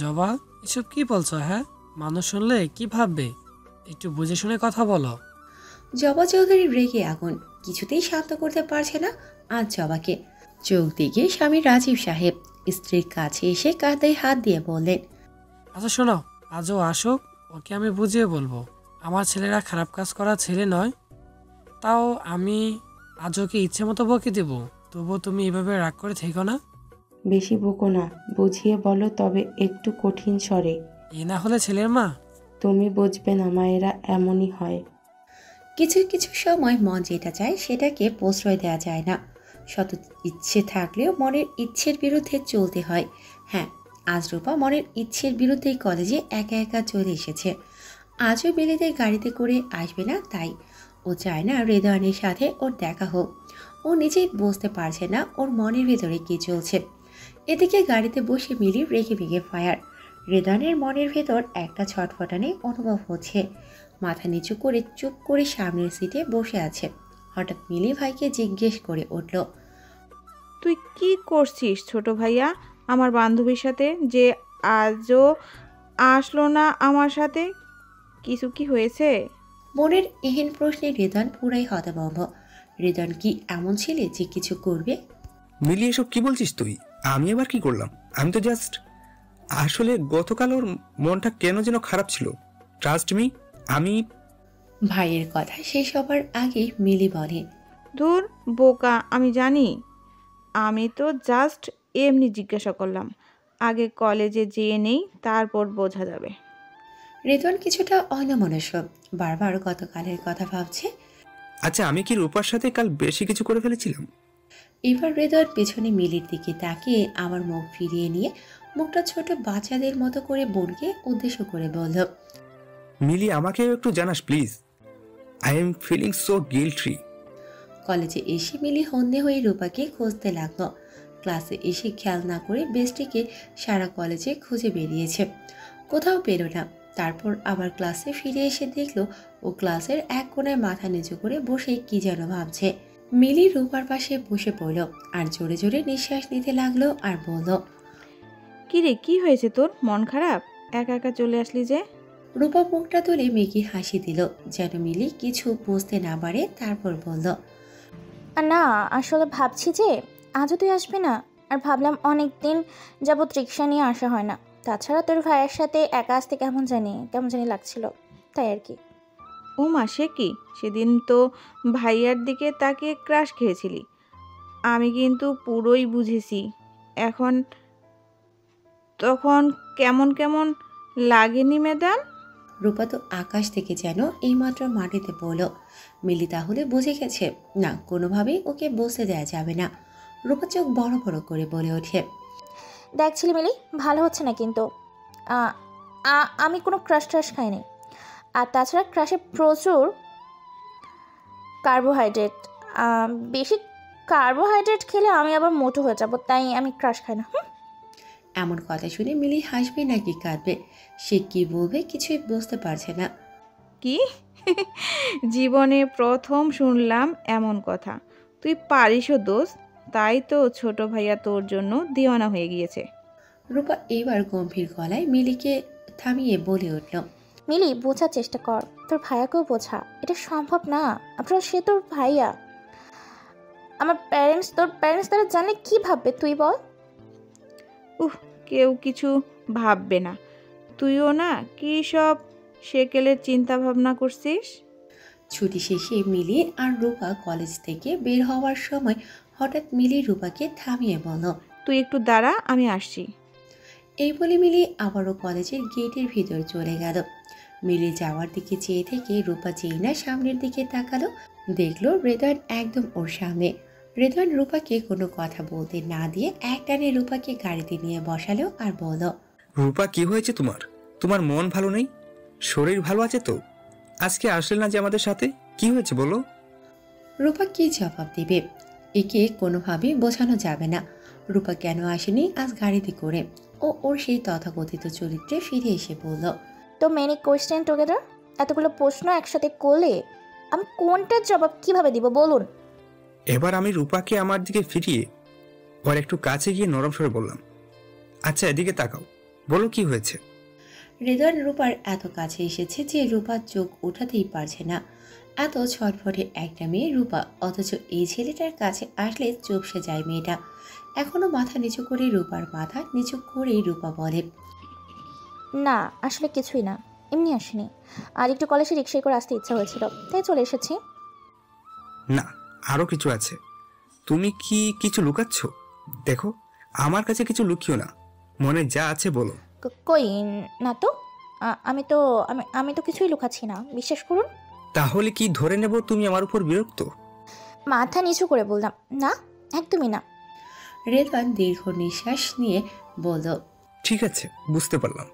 জবা, এসব কি বলছো? হ্যাঁ, মানুষ শুনলে কি ভাববে? একটু বুঝে শুনে কথা বলো। জবা চৌধুরী রেগে আগুন, কিছুতেই শান্ত করতে পারছে না আজ জবাকে। চোখ দিকে স্বামী রাজীব সাহেব স্ত্রীর কাছে এসে কাঁধে হাত দিয়ে বললেন, আচ্ছা শোনো, আজও আসুক, ওকে আমি বুঝিয়ে বলবো। আমার ছেলেরা খারাপ কাজ করা ছেলে নয়, তাও আমি আজ ওকে ইচ্ছে মতো বকে দেব। তবুও তুমি এভাবে রাগ করে থেকো না। বেশি বকো না, বুঝিয়ে বলো, তবে একটু কঠিন স্বরে। এ না হলে ছেলের মা। তুমি বুঝবে না, মায়েরা এমনই হয়। কিছু কিছু সময় মন যেটা চায় সেটাকে প্রশ্রয় দেওয়া যায় না। শত ইচ্ছে থাকলেও মনের ইচ্ছের বিরুদ্ধে চলতে হয়। হ্যাঁ, আজ রূপা মনের ইচ্ছের বিরুদ্ধেই কলেজে একা একা চলে এসেছে। আজও বিলেতের গাড়িতে করে আসবে না, তাই ও চায় না হৃদয়নের সাথে ওর দেখা হোক। ও নিজেই বুঝতে পারছে না ওর মনের ভেতরে কী চলছে। এদিকে গাড়িতে বসে মিলি রেগে ভেগে ফায়ার। হৃদয়নের মনের ভেতর একটা ছটফটানি অনুভব হচ্ছে। মাথা নিচু করে চুপ করে সামনের সিটে বসে আছে। হঠাৎ মিলি ভাইকে জিজ্ঞেস করে উঠল, তুই কি করছিস ছোট ভাইয়া? আমার বান্ধবীর সাথে যে আজও আসলো না আমার সাথে, কিছু কি হয়েছে? মনের এহেন প্রশ্নে হৃদয় পুরাই হতভম্ব। হৃদয় কি এমন ছেলে যে কিছু করবে? মিলি, এসব কি বলছিস তুই? আমি আবার কি করলাম? আমি তো জাস্ট, আসলে গতকাল ওর মনটা কেন যেন খারাপ ছিল। ট্রাস্ট মি, আমি। ভাইয়ের কথা শেষ হবার আগে মিলি বলে, ধুর বোকা, আমি জানি। আমি তো জাস্ট এমনি জিজ্ঞাসা করলাম। আগে কলেজে যেয়ে নেই, তারপর বোঝা যাবে। হৃদয় কিছুটা অন্যমনস্ক, বারবার গতকালের কথা ভাবছে। আচ্ছা, আমি কি রূপার সাথে কাল বেশি কিছু করে ফেলেছিলাম? এবার হৃদয়ের পেছনে মিলির দিকে তাকিয়ে আমার মুখ ফিরিয়ে নিয়ে মুখটা ছোট বাচ্চাদের মতো করে বোনকে উদ্দেশ্য করে বলল, মিলি, আমাকেও একটু জানাস please. I am feeling so guilty. কলেজে এসে মিলি হন্যে হয়ে রূপাকে খুঁজতে লাগলো। ক্লাসে এসে খেয়াল না করে বেস্টিকে সারা কলেজে খুঁজে বেরিয়েছে, কোথাও পেল না। তারপর আবার ক্লাসে ফিরে এসে দেখলো ও ক্লাসের এক কোণায় মাথা নিচু করে বসে কি যেন ভাবছে। মিলি রূপার পাশে বসে পড়ল আর জোরে জোরে নিঃশ্বাস নিতে লাগলো আর বলল, কি রে, কি হয়েছে তোর? মন খারাপ? একা একা চলে আসলি যে? রূপা মুখটা তুলে মেকি হাসি দিল, যেন মিলি কিছু বুঝতে না পারে। তারপর বলল, না, আসলে ভাবছি যে আজও তুই আসবি না, আর ভাবলাম অনেক দিন যাবত রিক্সা নিয়ে আসা হয় না। তাছাড়া তোর ভাইয়ের সাথে একা আসতে কেমন জানি লাগছিল, তাই আর কি। ও মা, সে কি? সেদিন তো ভাইয়ার দিকে তাকিয়ে ক্রাশ খেয়েছিলি। আমি কিন্তু পুরোই বুঝেছি এখন। তখন কেমন কেমন লাগেনি ম্যাডাম? রূপা তো আকাশ থেকে যেন এইমাত্র মাটিতে পড়ল। মিলি তাহলে বুঝে গেছে না, কোনোভাবেই ওকে বসতে দেওয়া যাবে না। রূপা চোখ বড় বড় করে বলে ওঠে, দেখছিলি মিলি, ভালো হচ্ছে না কিন্তু। আমি কোনো ক্রাশ ট্রাশ খাইনি। আর তাছাড়া ক্রাশে প্রচুর কার্বোহাইড্রেট। বেশি কার্বোহাইড্রেট খেলে আমি আবার মোটো হয়ে যাব, তাই আমি ক্রাশ খাই না। এমন কথা শুনে মিলি হাসবে নাকি কাঁদবে, সে কি বলবে কিছুই বুঝতে পারছে না। কি? জীবনে প্রথম শুনলাম এমন কথা। তুই পারিসও দোস্ত, তাই তো ছোট ভাইয়া তোর জন্য দিওয়ানা হয়ে গিয়েছে। রূপা এবার গম্ভীর গলায় মিলিকে থামিয়ে বলে উঠল, মিলি বোঝার চেষ্টা কর, তোর ভাইয়াকেও বোঝা, এটা সম্ভব না। আপনার সে তোর ভাইয়া। আমার তোর প্যারেন্টস তারা জানলে কি ভাববে তুই বল? কেউ কিছু ভাববে না। তুইও না কি সব সেকেলের চিন্তা ভাবনা করছিস? ছুটি শেষে মিলি আর রূপা কলেজ থেকে বের হওয়ার সময় হঠাৎ মিলি রূপাকে থামিয়ে বলল, তুই একটু দাঁড়া, আমি আসছি। এই বলে মিলি আবারও কলেজের গেটের ভিতর চলে গেল। মিলি যাওয়ার দিকে চেয়ে থেকে রূপা যেই না সামনের দিকে তাকালো, দেখলো রেদওয়ান একদম ওর সামনে। রেদওয়ান রূপাকে কোনো কথা বলতে না দিয়ে একটানে রূপাকে গাড়িতে নিয়ে বসালো আর বলল, রূপা, কি হয়েছে তোমার? তোমার মন ভালো নেই? শরীর ভালো আছে তো? আজকে আসলে না যে আমাদের সাথে, কি হয়েছে বলো? রূপা কি জবাব দেবে? একে কোনোভাবেই বোঝানো যাবে না রূপা কেন আসেনি আজ গাড়িতে করে। ওর সেই তথাকথিত চরিত্রে ফিরে এসে বলল, তো মেনি কোয়েশ্চেন টুগেদার, এতগুলো প্রশ্ন একসাথে করলে আমি কোনটার জবাব কিভাবে দিব বলুন? এবার আমি রূপাকে আমার দিকে ফিরিয়ে ওর একটু কাছে গিয়ে নরম স্বরে বললাম, আচ্ছা এদিকে তাকাও, বলো কি হয়েছে? রেদওয়ান রূপার এত কাছে এসেছে যে রূপার চোখ ওঠাতেই পারছে না। এত ছটফটে একটা মেয়ে রূপা, অথচ এই ছেলেটার কাছে আসলে চুপসে যায় মেয়েটা। এখনো মাথা নিচু করে রূপার মাথা নিচু করেই রূপা বলে, না আসলে কিছুই না, এমনি আসিনি। আর একটু কলেজে রিক্সায় করে আসতে ইচ্ছা হয়েছিল, তাই চলে এসেছি। না, আরো কিছু আছে। তুমি কি কিছু লুকাচ্ছ? দেখো, আমার কাছে কিছু লুকিও না, মনে যা আছে বলো। কই না তো, আমি তো আমি তো কিছুই লুকাচ্ছি না, বিশ্বাস করুন। তাহলে কি ধরে নেব তুমি আমার উপর বিরক্ত? মাথা নিচু করে বললাম, না একদমই না। রেদওয়ান দীর্ঘ নিঃশ্বাস নিয়ে বলল, ঠিক আছে, বুঝতে পারলাম।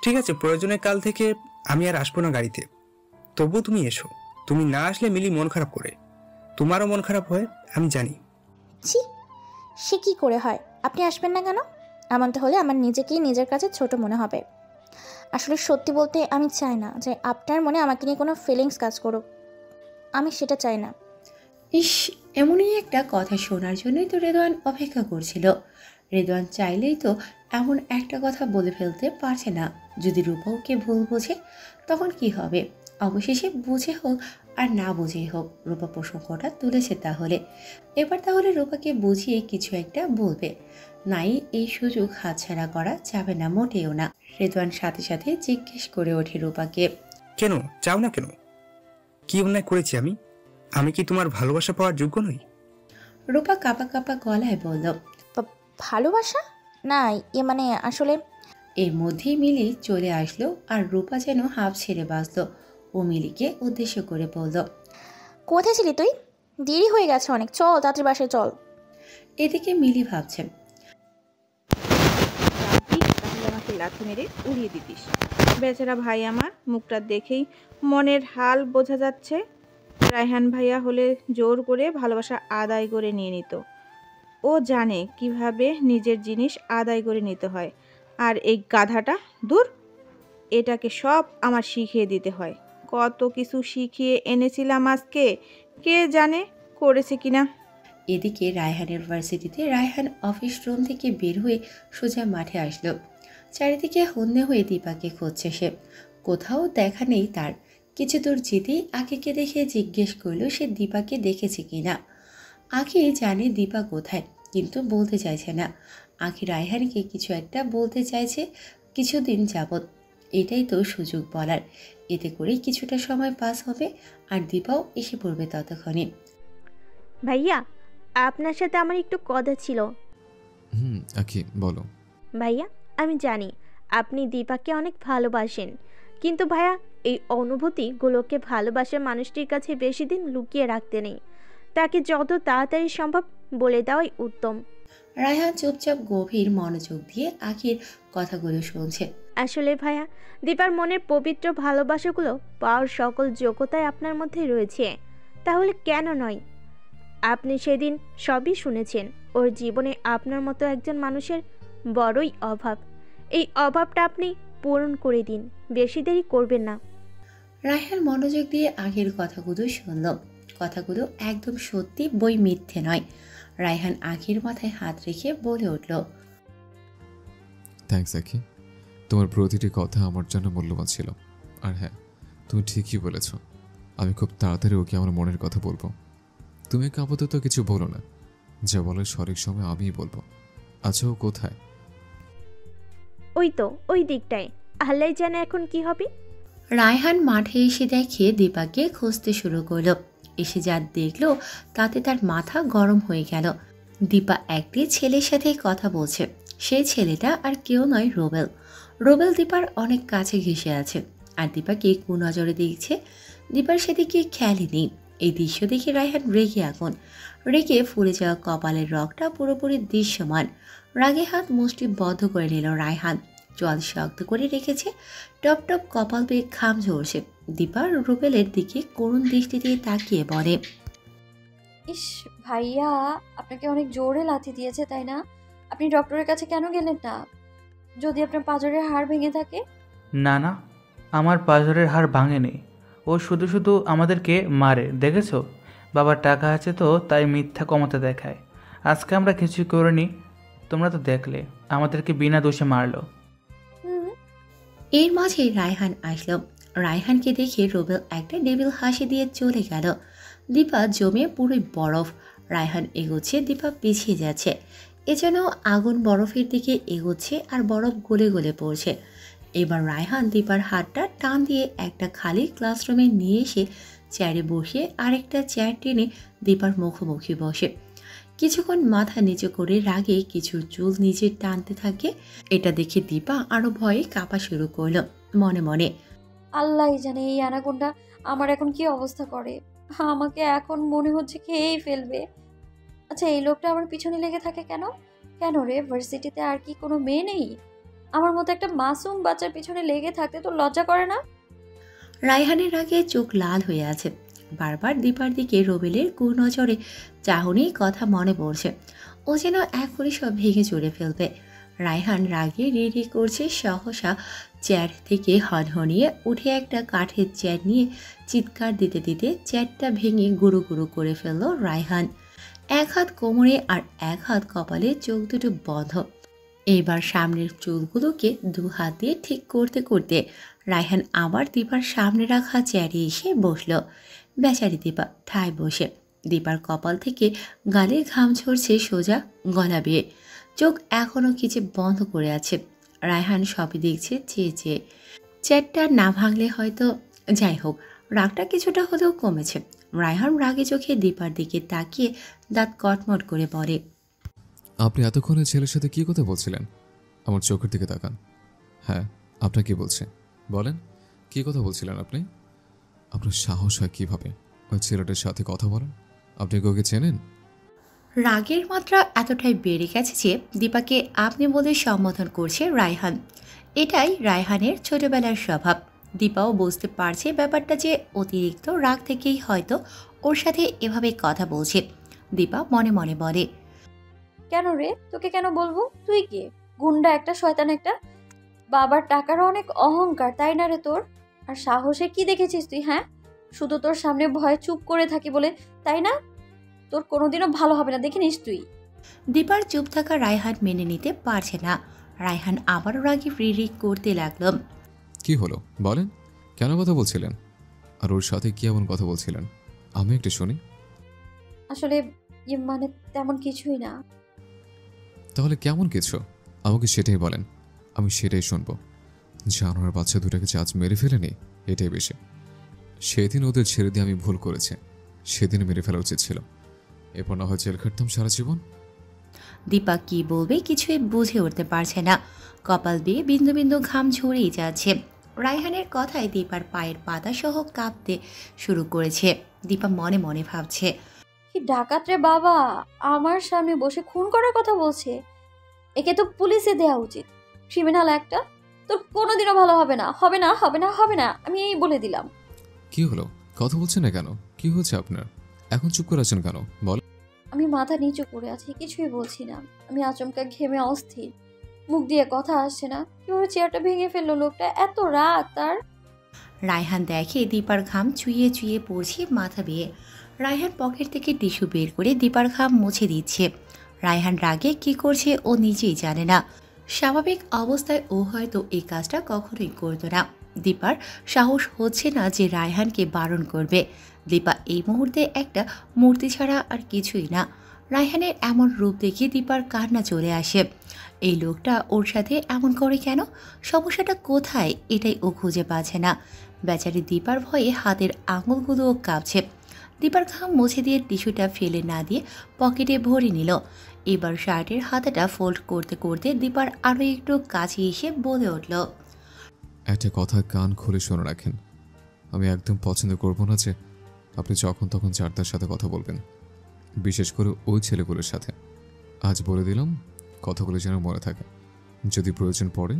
ঠিক আছে, প্রয়োজনে কাল থেকে আমি আর আসবো না গাড়িতে। তবু তুমি এসো। তুমি না আসলে মিলি মন খারাপ করে, তোমারও মন খারাপ হয় আমি জানি। ছি, সে কি করে হয়? আপনি আসবেন না কেন? এমনটা হলে আমার নিজেকেই নিজের কাছে ছোট মনে হবে। আসলে সত্যি বলতে আমি চাই না যে আপনার মনে আমাকে নিয়ে কোনো ফিলিংস কাজ করুক, আমি সেটা চাই না। ইস, এমনই একটা কথা শোনার জন্যই তো রেদওয়ান অপেক্ষা করছিল। রেদওয়ান চাইলেই তো এমন একটা কথা বলে ফেলতে পারছে না। যদি রূপা ওকে ভুল বোঝে তখন কি হবে? অবশেষে বুঝে হোক আর না বুঝেই হোক রূপা প্রসঙ্গটা তুলেছে, তাহলে রূপাকে বুঝিয়ে কিছু একটা বলবে। নাই, এই সুযোগ হাতছাড়া করা যাবে না, মোটেও না। রেদওয়ান সাথে সাথে জিজ্ঞেস করে ওঠে রূপাকে, কেন চাও না? কেন? কি অন্যায় করেছি আমি? আমি কি তোমার ভালোবাসা পাওয়ার যোগ্য নই? রূপা কাঁপা কাঁপা গলায় বলল, ভালোবাসা না, মানে আসলে। এর মধ্যেই মিলি চলে আসলো আর রূপা যেন হাঁপ ছেড়ে বাঁচলো। ও মিলিকে উদ্দেশ্য করে বলল, কোথায় ছিলি তুই? দেরি হয়ে গেছে অনেক, চল তাড়াতাড়ি বাসায় চল। এদিকে মিলি ভাবছেন, তাহলে আমাকে লাথি মেরে উড়িয়ে দিতিস। বেচারা ভাই আমার, মুখটা দেখেই মনের হাল বোঝা যাচ্ছে। রায়হান ভাইয়া হলে জোর করে ভালোবাসা আদায় করে নিয়ে নিত। ও জানে কিভাবে নিজের জিনিস আদায় করে নিতে হয়। আর এই গাধাটা, দূর, এটাকে সব আমার শিখিয়ে দিতে হয়। কত কিছু শিখিয়ে এনেছিলাম, আজকে কে জানে করেছে কিনা। এদিকে রায়হানের ভার্সিটিতে রায়হান অফিস রুম থেকে বের হয়ে সোজা মাঠে আসলো। চারিদিকে হন্যে হয়ে দীপাকে খুঁজছে সে, কোথাও দেখা নেই তার। কিছু দূর যেতেই আখিকে দেখে জিজ্ঞেস করলো সে দীপাকে দেখেছে কিনা। আখি জানে দীপা কোথায়, কিন্তু বলতে চাইছে না। আখি রায়হানকে কিছু একটা বলতে চাইছে কিছুদিন যাবৎ। এটাই তো সুযোগ বলার, এতে করে কিছুটা সময় পাস হবে আর দীপাও এসে পড়বে ততক্ষণে। ভাইয়া, আপনার সাথে আমার একটু কথা ছিল। আখি বলো। ভাইয়া, আমি জানি আপনি দীপাকে অনেক ভালোবাসেন, কিন্তু ভাইয়া এই অনুভূতিগুলোকে ভালোবাসার মানুষটির কাছে বেশি দিন লুকিয়ে রাখতে নেই। তাকে যত তাড়াতাড়ি সম্ভব বলে দেওয়াই উত্তম। রায়হান চুপচাপ গভীর মনোযোগ দিয়ে আখির কথাগুলো শুনছে। আসলে ভাইয়া, দীপার মনের পবিত্র ভালোবাসাগুলো পাওয়ার সকল যোগ্যতাই আপনার মধ্যে রয়েছে, তাহলে কেন নয়? আপনি সেদিন সবই শুনেছেন। ওর জীবনে আপনার মতো একজন মানুষের বড়ই অভাব। এই অভাবটা আপনি পূরণ করে দিন, বেশি দেরি করবেন না। রায়হান মনোযোগ দিয়ে আগের কথাগুলো শুনল। কথাগুলো একদম সত্যি, বই মিথ্যে নয়। রায়হান আখির মাথায় হাত রেখে বলে উঠল, থ্যাঙ্কস আখি, তোমার প্রতিটি কথা আমার জন্য মূল্যবান ছিল। আর হ্যাঁ, তুমি ঠিকই বলেছ, আমি খুব তাড়াতাড়ি ওকে আমার মনের কথা বলবো। তুমি আপাতত কিছু বলো না, যা বলার সঠিক সময় আমিই বলবো। আচ্ছা, ও কোথায়? ওই তো ওই দিকটায়, আল্লাহ জানে এখন কি হবে। রায়হান মাঠে এসে দেখে দীপাকে খুঁজতে শুরু করলো। এসে যা দেখলো তাতে তার মাথা গরম হয়ে গেল। দীপা একটি ছেলের সাথে কথা বলছে। সেই ছেলেটা আর কেউ নয়, রোবেল। রোবেল দীপার অনেক কাছে ঘেঁষে আছে আর দীপাকে কুনজরে দেখছে। দীপার সেদিকে খেয়ালই নেই। এই দৃশ্য দেখে রায়হান রেগে আগুন। রেগে ফুলে যাওয়া কপালের রগটা পুরোপুরি দৃশ্যমান। রাগে হাত মুষ্টি বদ্ধ করে নিল রায়হান। জল শক্ত করে রেখেছে, টপ টপ কপাল বেয়ে ঘাম ঝরছে। দীপা রুবেলের দিকে করুণ দৃষ্টি দিয়ে তাকিয়ে বলে, ইস ভাইয়া, আপনাকে অনেক জোরে লাথি দিয়েছে তাই না? আপনি ডক্টরের কাছে কেন গেলেন না? যদি আপনার পাঁজরের হাড় ভেঙে থাকে? না না, আমার পাঁজরের হাড় ভাঙেনি। ও শুধু শুধু আমাদেরকে মারে, দেখেছো? বাবার টাকা আছে তো তাই মিথ্যা কমাতে দেখায়। আজকে আমরা কিছুই করিনি, তোমরা তো দেখলে আমাদেরকে বিনা দোষে মারলো। এর মাঝে রায়হান আসলো। রায়হানকে দেখে রুবেল একটা ডেবিল হাসি দিয়ে চলে গেল। দীপা জমে পুরোই বরফ। রায়হান এগোচ্ছে, দীপা পিছিয়ে যাচ্ছে। এজন্য আগুন বরফের দিকে এগোচ্ছে আর বরফ গলে গলে পড়ছে। এবার রায়হান দীপার হাতটা টান দিয়ে একটা খালি ক্লাসরুমে নিয়ে এসে চেয়ারে বসিয়ে আরেকটা চেয়ার টেনে দীপার মুখোমুখি বসে। কিছুক্ষণ মাথা নিচু করে রাগে কিছু চুল নিচে টানতে থাকে। এটা দেখে দীপা আরো ভয়ে কাঁপা শুরু করলো। মনে মনে, আল্লাহ জানে এই অ্যানাকোন্ডা আমার এখন কি অবস্থা করে। আমাকে এখন মনে হচ্ছে খেয়েই ফেলবে। আচ্ছা, এই লোকটা আমার পিছনে লেগে থাকে কেন? কেন রে, ভার্সিটিতে আর কি কোনো মেয়ে নেই? আমার মতো একটা মাসুম বাচ্চার পিছনে লেগে থাকতে তো লজ্জা করে না? রায়হানের আগে চোখ লাল হয়ে আছে। বারবার দীপার দিকে রুবেলের কুনজরে চাহনি কথা মনে পড়ছে। ও যেন এখনই সব ভেঙে চড়ে ফেলবে। রায়হান রাগে রি করছে। সহসা চেয়ার থেকে হনহনিয়ে উঠে একটা কাঠের চেয়ার নিয়ে চিৎকার দিতে দিতে চেয়ারটা ভেঙে গুঁড়ো গুঁড়ো করে ফেলল রায়হান। এক হাত কোমরে আর এক হাত কপালে, চোখ দুটো বন্ধ। এবার সামনের চুলগুলোকে দু হাত দিয়ে ঠিক করতে করতে রায়হান আবার দীপার সামনে রাখা চেয়ারে এসে বসল। বেচারি দীপা ঠায় বসে। দীপার কপাল থেকে গালে ঘাম ঝরছে সোজা গলা বেয়ে। চোখ এখনো কিছু বন্ধ করে আছে। রায়হান সবই দেখছে চেয়ে চেয়ে। চেয়ারটা না ভাঙলে হয়তো, যাই হোক, রাগটা কিছুটা হলেও কমেছে। রায়হান রাগে চোখে দীপার দিকে তাকিয়ে দাঁত কটমট করে বলে, আপনি এতক্ষণে ছেলের সাথে কি কথা বলছিলেন? আমার চোখের দিকে তাকান। হ্যাঁ, আপনার কি বলছে বলেন, কি কথা বলছিলেন আপনি? আপনার সাহস হয় কিভাবে ওই ছেলেটার সাথে কথা বলেন? আপনি ওকে চেনেন? রাগের মাত্রা এতটাই বেড়ে গেছে যে দীপাকে আপনি বলে সম্বোধন করছে রায়হান। এটাই রায়হানের ছোটবেলার স্বভাব। দীপাও বুঝতে পারছে ব্যাপারটা যে অতিরিক্ত রাগ থেকেই হয়তো ওর সাথে এভাবে কথা বলছে। দীপা মনে মনে বলে, কেন রে, তোকে কেন বলবো? তুই কে? গুন্ডা একটা, শয়তান একটা। বাবার টাকারও অনেক অহংকার তাই না রে তোর? আর সাহসে কি দেখেছিস তুই? হ্যাঁ, শুধু তোর সামনে ভয়ে চুপ করে থাকি বলে, তাই না? তোর কোনোদিনও ভালো হবে না, দেখে নিস তুই। দীপার চুপ থাকা রায়হান মেনে নিতে পারছে না। রায়হান আবার রাগে রি করতে লাগলো। কি হলো বলেন, কেন কথা বলছিলেন? আর ওর সাথে কি এমন কথা বলছিলেন? আমি একটু শুনি। আসলে মানে তেমন কিছুই না। তাহলে কেমন কিছু? আমাকে সেটাই বলেন, আমি সেটাই শুনবো। জানোয়ার বাচ্চা দুটাকে যে আজ মেরে ফেলেনি এটাই বেশি। সেদিন ওদের ছেড়ে দিয়ে আমি ভুল করেছি, সেদিন মেরে ফেলা উচিত ছিল। এরপর না হয় জেল খাটতাম সারা জীবন। দীপা কি বলবে কিছুই বুঝে উঠতে পারছে না। কপাল দিয়ে বিন্দু বিন্দু ঘাম ঝরেই যাচ্ছে। রায়হানের কথায় দীপার পায়ের পাতা সহ কাঁপতে শুরু করেছে। দীপা মনে মনে ভাবছে, কি ডাকাত রে বাবা, আমার সামনে বসে খুন করার কথা বলছে। একে তো পুলিশে দেওয়া উচিত। ক্রিমিনাল একটা। তোর কোনোদিনও ভালো হবে না, হবে না, হবে না, হবে না, আমি এই বলে দিলাম। কি হলো, কথা বলছেন না কেন? কি হচ্ছে আপনার? এখন চুপ করে আছেন কেন বল? আমি মাথা নিচু করে আছি, কিছুই বলছি না। আমি আচমকা ঘেমে অস্থির, মুখ দিয়ে কথা আসছে না। কিভাবে চেয়ারটা ভেঙে ফেললো লোকটা, এত রাগ তার। রায়হান দেখে দীপার ঘাম চুইয়ে চুইয়ে পড়ছে মাথা বেয়ে। রায়হান পকেট থেকে টিস্যু বের করে দীপার ঘাম মুছে দিচ্ছে। রায়হান রাগে কি করছে ও নিজেই জানে না। স্বাভাবিক অবস্থায় ও হয়তো এই কাজটা কখনোই করতো না। দীপার সাহস হচ্ছে না যে রায়হানকে বারণ করবে। দীপা এই মুহূর্তে একটা মূর্তি ছাড়া আর কিছুই না। রায়হানের এমন রূপ দেখে দীপার কান্না চলে আসে। এই লোকটা ওর সাথে এমন করে কেন? সমস্যাটা কোথায় এটাই ও খুঁজে পাচ্ছে না। বেচারি দীপার ভয়ে হাতের আঙুলগুলোও কাঁপছে। দীপার ঘাম মুছে দিয়ে টিস্যুটা ফেলে না দিয়ে পকেটে ভরে নিল। এবার শার্টের হাতাটা ফোল্ড করতে করতে দীপার আরও একটু কাছে এসে বলে উঠল, একটা কথা কান খুলে শুনে রাখেন, আমি একদম পছন্দ করব না যে আপনি যখন তখন যার তার সাথে কথা বলবেন, বিশেষ করে ওই ছেলেগুলোর সাথে। আজ বলে দিলাম, কথাগুলো যেন মনে থাকে। যদি প্রয়োজন পড়ে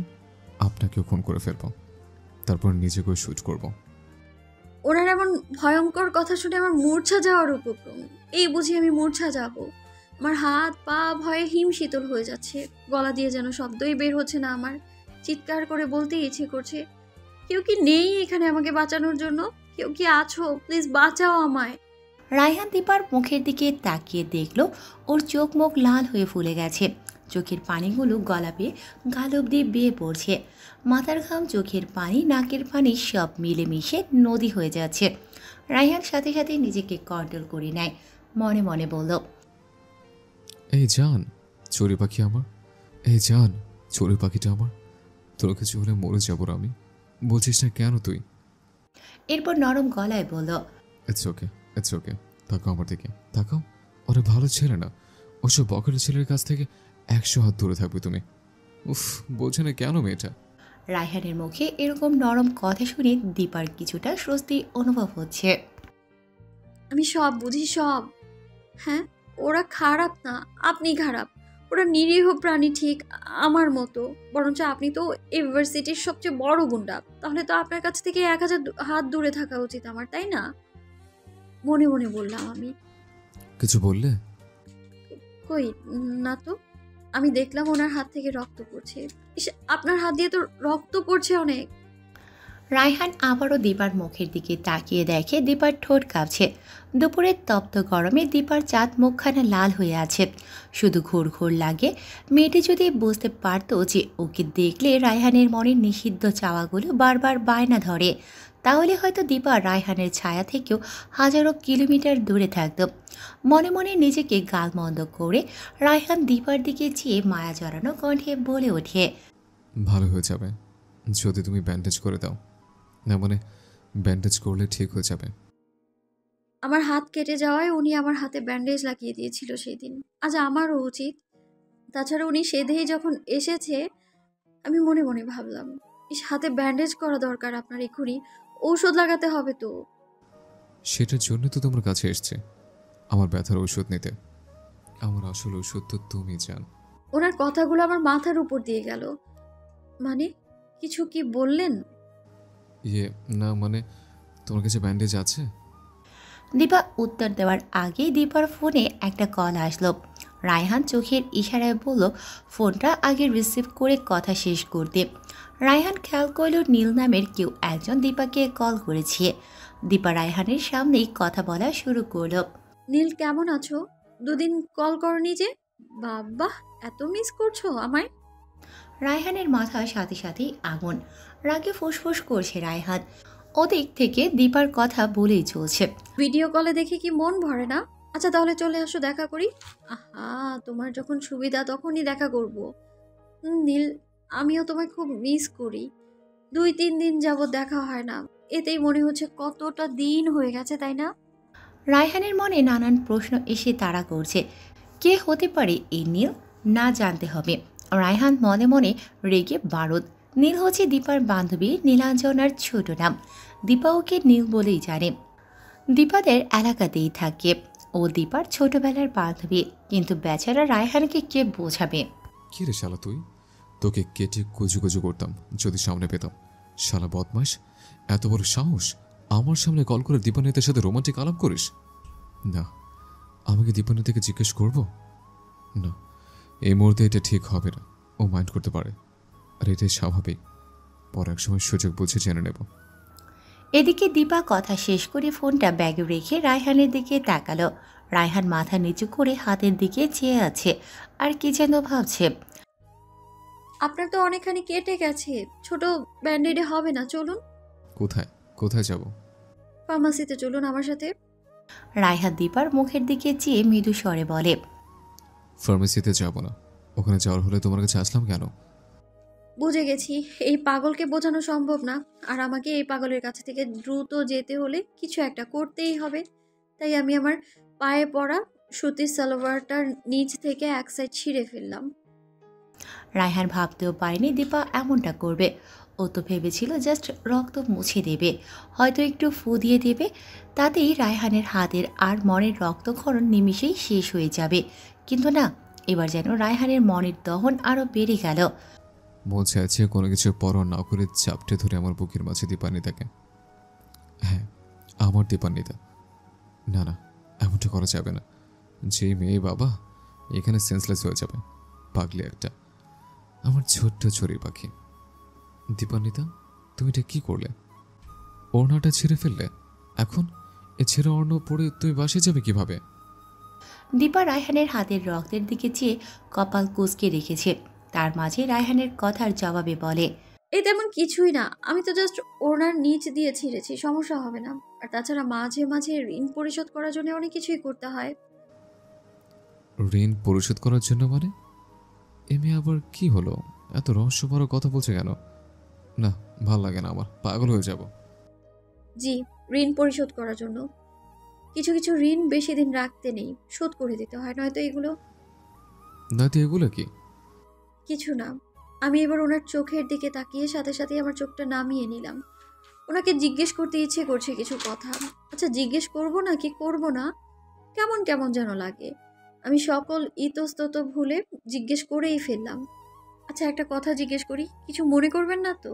আপনাকেও ফোন করে ফেলব, তারপর নিজেকেও শ্যুট করব। ওনার এমন ভয়ঙ্কর কথা শুনে আমার মূর্ছা যাওয়ার উপক্রম। এই বুঝি আমি মূর্ছা যাব? আমার হাত পা ভয়ে হিম শীতল হয়ে যাচ্ছে। গলা দিয়ে যেন শব্দই বের হচ্ছে না আমার। চিৎকার করে বলতে ইচ্ছে করছে, কেউ কি নেই এখানে আমাকে বাঁচানোর জন্য? কেউ কি আছো? প্লিজ বাঁচাও আমায়। রায়হান দীপার মুখের দিকে তাকিয়ে দেখল ওর চোখ মুখ লাল হয়ে ফুলে গেছে। চোখের পানিগুলো গলা বেয়ে গাল অব্দি বেয়ে পড়ছে। মাথার ঘাম, চোখের পানি, নাকের পানি সব মিলেমিশে নদী হয়ে যাচ্ছে। রায়হান সাথে সাথে নিজেকে কন্ট্রোল করে নেয়। মনে মনে বলল, এই জান চড়ুই পাখি আমার, এই জান চড়ুই পাখিটা আমার, তোর কিছু হলে মরে যাবো আমি। বলছিস না কেন তুই? এরপর নরম গলায় বলল, ইটস ওকে, ইটস ওকে, তাকাও আমার দিকে, তাকাও। ওরা ভালো ছেলে না, ওসব বকের ছেলের কাছ থেকে 100 হাত দূরে থাকবে তুমি। উফ, বোঝে না কেন মেয়েটা। রায়হানের মুখে এরকম নরম কথা শুনে দীপার কিছুটা স্বস্তি অনুভব হচ্ছে। আমি সব বুঝি, সব। হ্যাঁ, ওরা খারাপ না, আপনি খারাপ। ওরা নিরীহ প্রাণী ঠিক আমার মতো। বরঞ্চ আপনি তো ইউনিভার্সিটির সবচেয়ে বড় গুন্ডা। তাহলে তো আপনার কাছ থেকে 1000 হাত দূরে থাকা উচিত আমার, তাই না? মনে মনে বললাম আমি। কিছু বললে? কই না তো। আমি দেখলাম ওনার হাত থেকে রক্ত পড়ছে। ইস, আপনার হাত দিয়ে তো রক্ত পড়ছে অনেক। রায়হান আবারও দীপার মুখের দিকে তাকিয়ে দেখে দীপার ঠোঁট কাঁপছে। দুপুরের তপ্ত গরমে দীপার চাঁদ মুখখানা লাল হয়ে আছে। শুধু ঘোর ঘোর লাগে। মেয়েটি যদি বুঝতে পারতো যে ওকে দেখলে রায়হানের মনের নিষিদ্ধ চাওয়াগুলো বারবার বায়না ধরে, তাহলে হয়তো দীপা রায়হানের ছায়া থেকেও হাজারো কিলোমিটার দূরে থাকত। মনে মনে নিজেকে গালমন্দ করে রায়হান দীপার দিকে চেয়ে মায়া জড়ানো কণ্ঠে বলে ওঠে, ভালো হয়ে যাবে যদি তুমি ব্যান্ডেজ করে দাও। না মানে ব্যান্ডেজ করলে ঠিক হয়ে যাবে। আমার হাত কেটে যাওয়ায় উনি আমার হাতে ব্যান্ডেজ লাগিয়ে দিয়েছিল সেই দিন। আজ আমারও উচিত। তাছাড়া উনি সেধেই যখন এসেছে, আমি মনে মনে ভাবলাম, ইস, হাতে ব্যান্ডেজ করা দরকার আপনার এক্ষুনি। ঔষধ লাগাতে হবে তো। সেটার জন্য তো তোমার কাছে এসছে, আমার ব্যথার ঔষধ নিতে। আমার আসল ঔষধ তো তুমি জান। ওনার কথাগুলো আমার মাথার উপর দিয়ে গেল। মানে কিছু কি বললেন? না মানে তোমার কাছে ব্যান্ডেজ আছে? দীপা উত্তর দেওয়ার আগেই দীপার ফোনে একটা কল আসলো। রায়হান চোখের ইশারায় বলল ফোনটা আগে রিসিভ করে কথা শেষ করতে। রায়হান খেয়াল করল নীল নামের কেউ একজন দীপাকে কল করেছে। দীপা রায়হানের সামনেই কথা বলা শুরু করল। নীল, কেমন আছো? দুদিন কল করনি যে। বাবা, এত মিস করছো আমায়? রায়হানের মাথার সাথে সাথেই আগুন। রাগে ফুসফুস করছে রায়হান। ওদিক থেকে দীপার কথা বলেই চলছে। ভিডিও কলে দেখে কি মন ভরে না? আচ্ছা তাহলে চলে আসো, দেখা করি। আহা, তোমার যখন সুবিধা তখনই দেখা করব। নীল, আমিও তোমায় খুব মিস করি। 2-3 দিন যাবত দেখা হয় না। এতেই মনে হচ্ছে কতটা দিন হয়ে গেছে, তাই না? রায়হানের মনে নানান প্রশ্ন এসে তাড়া করছে। কে হতে পারে এই নীল? না জানতে হবে। রায়হান মনে মনে রেগে বারুদ। নীল হচ্ছে দীপার বান্ধবী নীলাঞ্জনার ছোট নাম। দীপা ওকে নীল বলেই জানে। দীপাদের এলাকাতেই থাকে। ও দীপার ছোটবেলার বান্ধবী। কিন্তু বেচারা রায়হানকে কে বোঝাবে? কি রে শালা তুই? তোকে কেটে কুজু কুজু করতাম যদি সামনে পেতাম। শালা বদমাস, এত বড় সাহস আমার সামনে কল করে দীপানিতের সাথে রোমান্টিক আলাপ করিস? না, আমাকে দীপানিতাকে জিজ্ঞেস করব না, এই মুহূর্তে এটা ঠিক হবে না। ও মাইন্ড করতে পারে, আর এটাই স্বাভাবিক। পর এক সময় সুযোগ বুঝে জেনে নেব। এদিকে দীপা কথা শেষ করে ফোনটা ব্যাগে রেখে রায়হানের দিকে তাকালো। রায়হান মাথা নিচু করে হাতের দিকে চেয়ে আছে, আর কি যেন ভাবছে। আপনার তো অনেকখানি কেটে গেছে, ছোট ব্যান্ডেডে হবে না, চলুন কোথায় কোথায় যাব? ফার্মাসিতে চলুন আমার সাথে। রায়হান দীপার মুখের দিকে চেয়ে মৃদু স্বরে বলে, ফার্মেসিতে যাব না। ওখানে যাওয়ার হলে তোমার কাছে আসলাম কেন? বুঝে গেছি, এই পাগলকে বোঝানো সম্ভব না, আর আমাকে এই পাগলের কাছে থেকে দ্রুত যেতে হলে কিছু একটা করতেই হবে। তাই আমি আমার পায়ে পড়া সুতির সালোয়ারটার নিচ থেকে এক সাইড ছিঁড়ে ফেললাম। রায়হান ভাবতেও পারেনি দীপা এমনটা করবে। ও তো ভেবেছিল জাস্ট রক্ত মুছে দেবে, হয়তো একটু ফু দিয়ে দেবে, তাতেই রায়হানের হাতের আর মনের রক্তক্ষরণ নিমিষেই শেষ হয়ে যাবে। কিন্তু না, এবার যেন রায়হানের মনের দহন আরও বেড়ে গেল। মন চাইছে কোনো কিছু পরোয়া না করে চাপটে ধরে আমার বুকের মাঝে দীপান্বিতাকে। হ্যাঁ, আমার দীপান্বিতা। না না, এমনটা করা যাবে না। যে মেয়ে বাবা এখানে সেন্সলেস হয়ে যাবে, পাগলি একটা। আমার ছোট্ট চড়ি পাখি দীপান্বিতা, তুমি এটা কি করলে? ওড়নাটা ছিঁড়ে ফেললে। এখন এ ছেঁড়া ওড়না পরে তুমি বাসে যাবে কিভাবে? দীপা রায়হানের হাতের রক্তের দিকে চেয়ে কপাল কুঁচকে রেখেছে। তার মাঝে রায়হানের কথার জবাবে বলে, এই তেমন কিছুই না, আমি তো জাস্ট ওনার নিচ দিয়ে ছিঁড়েছি, সমস্যা হবে না। আর তাছাড়া মাঝে মাঝে ঋণ পরিশোধ করার জন্য অনেক কিছুই করতে হয়। ঋণ পরিশোধ করার জন্য মানে? এ মেয়ে আবার কি হলো? এত রহস্যভরা কথা বলছে কেন? না, ভাল লাগে না, আমার পাগল হয়ে যাব। জি, ঋণ পরিশোধ করার জন্য। কিছু কিছু ঋণ বেশি দিন রাখতে নেই, শোধ করে দিতে হয়, নয়তো এগুলো। নয়তো এগুলো কি? কিছু না। আমি এবার ওনার চোখের দিকে তাকিয়ে সাথে সাথে আমার চোখটা নামিয়ে নিলাম। ওনাকে জিজ্ঞেস করতে ইচ্ছে করছে কিছু কথা। আচ্ছা, জিজ্ঞেস করব না কি করব না, কেমন কেমন যেন লাগে। আমি সকল ইতস্তত ভুলে জিজ্ঞেস করেই ফেললাম। আচ্ছা, একটা কথা জিজ্ঞেস করি, কিছু মনে করবেন না তো?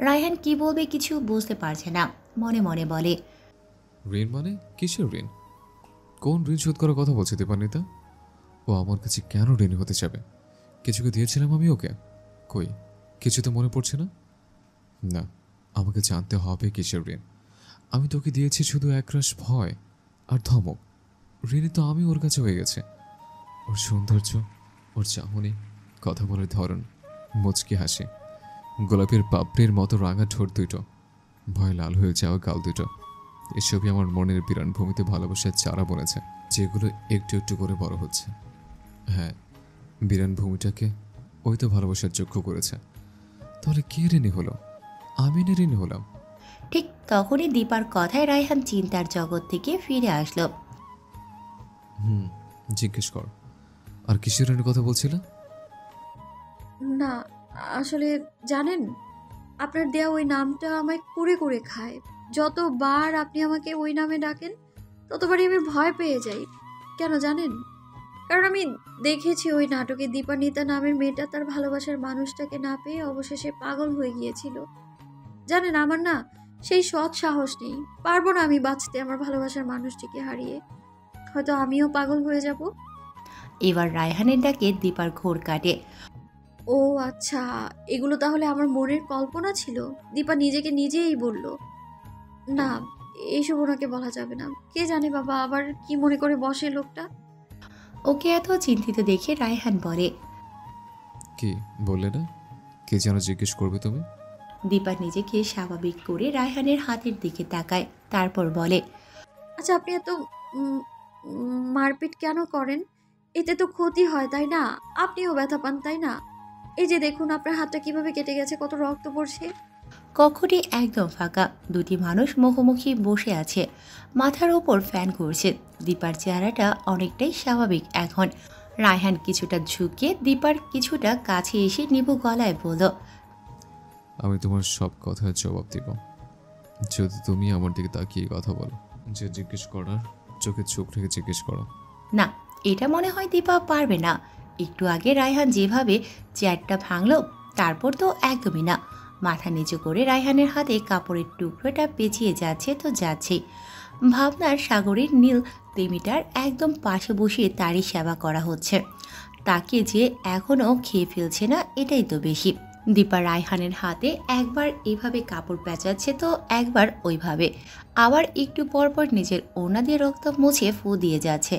রায়হান কি বলবে কিছু বুঝতে পারছে না, মনে মনে বলে, ঋণ মানে কিসের ঋণ? কোন ঋণ শোধ করার কথা বলছে দীপান্বিতা? ও আমার কাছে কেন ঋণ হতে যাবে? কিছুকে দিয়েছিলাম আমি ওকে? কই, কিছু তো মনে পড়ছে না। না, আমাকে জানতে হবে কিসের ঋণ। আমি তোকে দিয়েছি শুধু একরাশ ভয় আর ধমক। ঋণী তো আমি ওর কাছে হয়ে গেছে। ওর সৌন্দর্য, ওর চাহনি, কথা বলার ধরন, মুচকি হাসি, গোলাপের পাপড়ির মতো রাঙা ঠোঁট দুটো, ভয় লাল হয়ে যাওয়া গাল দুটো, এসবই আমার মনের বিরান ভূমিতে ভালোবাসার চারা বনেছে, যেগুলো একটু একটু করে বড় হচ্ছে। হ্যাঁ, বিরান ভূমিটাকে ওই তো ভালোবাসার যোগ্য করেছে। তাহলে কে ঋণী হলো? আমি না ঋণী হলাম? ঠিক তখনই দীপার কথায় রায়হান চিন্তার জগৎ থেকে ফিরে আসলো। জিজ্ঞেস কর, আর কিসের ঋণের কথা বলছিল? না, আসলে জানেন, আপনার দেয়া ওই নামটা আমায় কুরে কুরে খায়। যতবার আপনি আমাকে ওই নামে ডাকেন ততবারই আমি ভয় পেয়ে যাই। কেন জানেন? কারণ আমি দেখেছি ওই নাটকে দীপান্বিতা নামের মেয়েটা তার ভালোবাসার মানুষটাকে না পেয়ে অবশেষে পাগল হয়ে গিয়েছিল। জানেন, আমার না সেই সৎ সাহস নেই, পারবো না আমি বাঁচতে আমার ভালোবাসার মানুষটিকে হারিয়ে। হয়তো আমিও পাগল হয়ে যাব। এবার রায়হানের ডাকে দীপার ঘোর কাটে। ও আচ্ছা, এগুলো তাহলে আমার মনের কল্পনা ছিল। দীপা নিজেকে নিজেই বলল। না, এইসব ওনাকে বলা যাবে না। কে জানে বাবা আবার কি মনে করে বসে লোকটা। ওকে এত চিন্তিত দেখে রায়হান বলে, কি বললে না? কে যেন জিজ্ঞেস করবে তুমি? দীপা নিজেকে স্বাভাবিক করে রায়হানের হাতের দিকে তাকায়, তারপর বলে, আচ্ছা, আপনি এত মারপিট কেন করেন? এতে তো ক্ষতি হয়, তাই না? আপনিও ব্যথা পান, তাই না? এই যে দেখুন আপনার হাতটা কিভাবে কেটে গেছে, কত রক্ত পড়ছে। কক্ষটি একদম ফাঁকা, দুটি মানুষ মুখোমুখি বসে আছে, মাথার ওপর ফ্যান ঘুরছে। দীপার চেহারাটা অনেকটাই স্বাভাবিক এখন। রায়হান কিছুটা ঝুঁকে দীপার কিছুটা কাছে এসে নিভু গলায় বলল, আমি তোমার সব কথার জবাব দিব যদি তুমি আমার দিকে তাকিয়ে কথা বলো। যে জিজ্ঞেস করার চোখে চোখ রেখে জিজ্ঞেস করো। না, এটা মনে হয় দীপা পারবে না। একটু আগে রায়হান যেভাবে চেয়ারটা ভাঙলো, তারপর তো একদমই না। মাথা নিচু করে রায়হানের হাতে কাপড়ের টুকরোটা পেঁচিয়ে যাচ্ছে তো যাচ্ছেই। ভাবনার সাগরের নীল তিমিটার একদম পাশে বসিয়ে তারই সেবা করা হচ্ছে। তাকে যে এখনও খেয়ে ফেলছে না, এটাই তো বেশি। দীপা রায়হানের হাতে একবার এভাবে কাপড় পেঁচাচ্ছে তো একবার ওইভাবে, আবার একটু পরপর নিজের ওড়না দিয়ে রক্ত মুছে ফু দিয়ে যাচ্ছে।